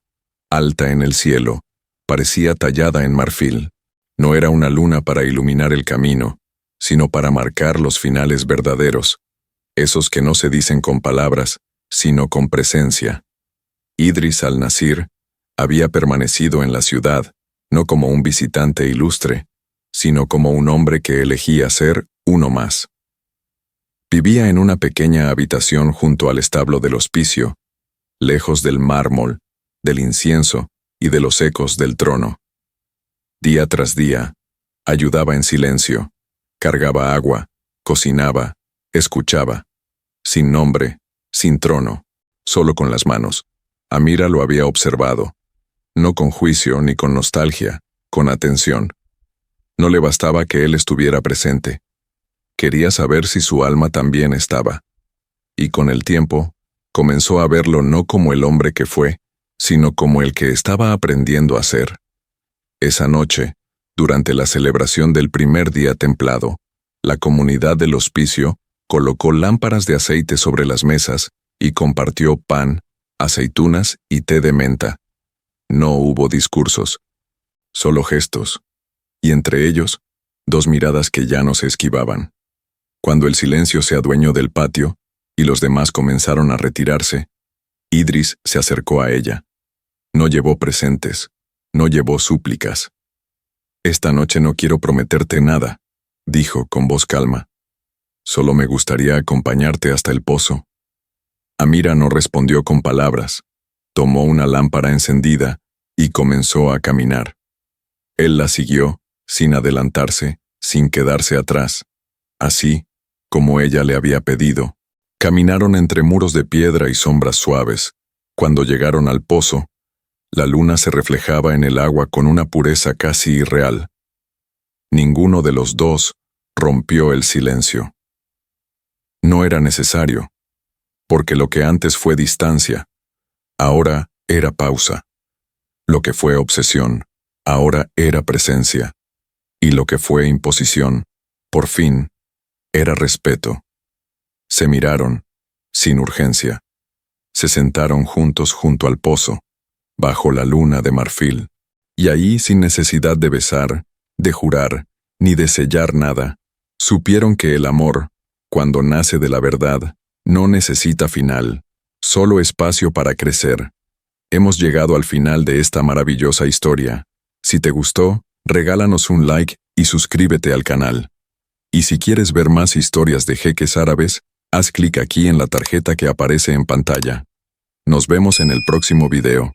alta en el cielo, parecía tallada en marfil. No era una luna para iluminar el camino, sino para marcar los finales verdaderos, esos que no se dicen con palabras, sino con presencia. Idris al-Nasir había permanecido en la ciudad, no como un visitante ilustre, sino como un hombre que elegía ser uno más. Vivía en una pequeña habitación junto al establo del hospicio, lejos del mármol, del incienso y de los ecos del trono. Día tras día, ayudaba en silencio, cargaba agua, cocinaba, escuchaba, sin nombre, sin trono, solo con las manos. Amira lo había observado, no con juicio ni con nostalgia, con atención. No le bastaba que él estuviera presente. Quería saber si su alma también estaba. Y con el tiempo, comenzó a verlo no como el hombre que fue, sino como el que estaba aprendiendo a ser. Esa noche, durante la celebración del primer día templado, la comunidad del hospicio colocó lámparas de aceite sobre las mesas y compartió pan, aceitunas y té de menta. No hubo discursos, solo gestos, y entre ellos, dos miradas que ya no se esquivaban. Cuando el silencio se adueñó del patio y los demás comenzaron a retirarse, Idris se acercó a ella. No llevó presentes, no llevó súplicas. «Esta noche no quiero prometerte nada», dijo con voz calma. «Solo me gustaría acompañarte hasta el pozo». Amira no respondió con palabras. Tomó una lámpara encendida y comenzó a caminar. Él la siguió, sin adelantarse, sin quedarse atrás. Así, como ella le había pedido, caminaron entre muros de piedra y sombras suaves. Cuando llegaron al pozo, la luna se reflejaba en el agua con una pureza casi irreal. Ninguno de los dos rompió el silencio. No era necesario, porque lo que antes fue distancia, ahora era pausa. Lo que fue obsesión, ahora era presencia. Y lo que fue imposición, por fin, era respeto. Se miraron, sin urgencia. Se sentaron juntos junto al pozo, bajo la luna de marfil, y ahí, sin necesidad de besar, de jurar, ni de sellar nada, Supieron que el amor, cuando nace de la verdad, no necesita final, solo espacio para crecer. Hemos llegado al final de esta maravillosa historia. Si te gustó, regálanos un like y suscríbete al canal. Y si quieres ver más historias de jeques árabes, haz clic aquí en la tarjeta que aparece en pantalla. Nos vemos en el próximo video.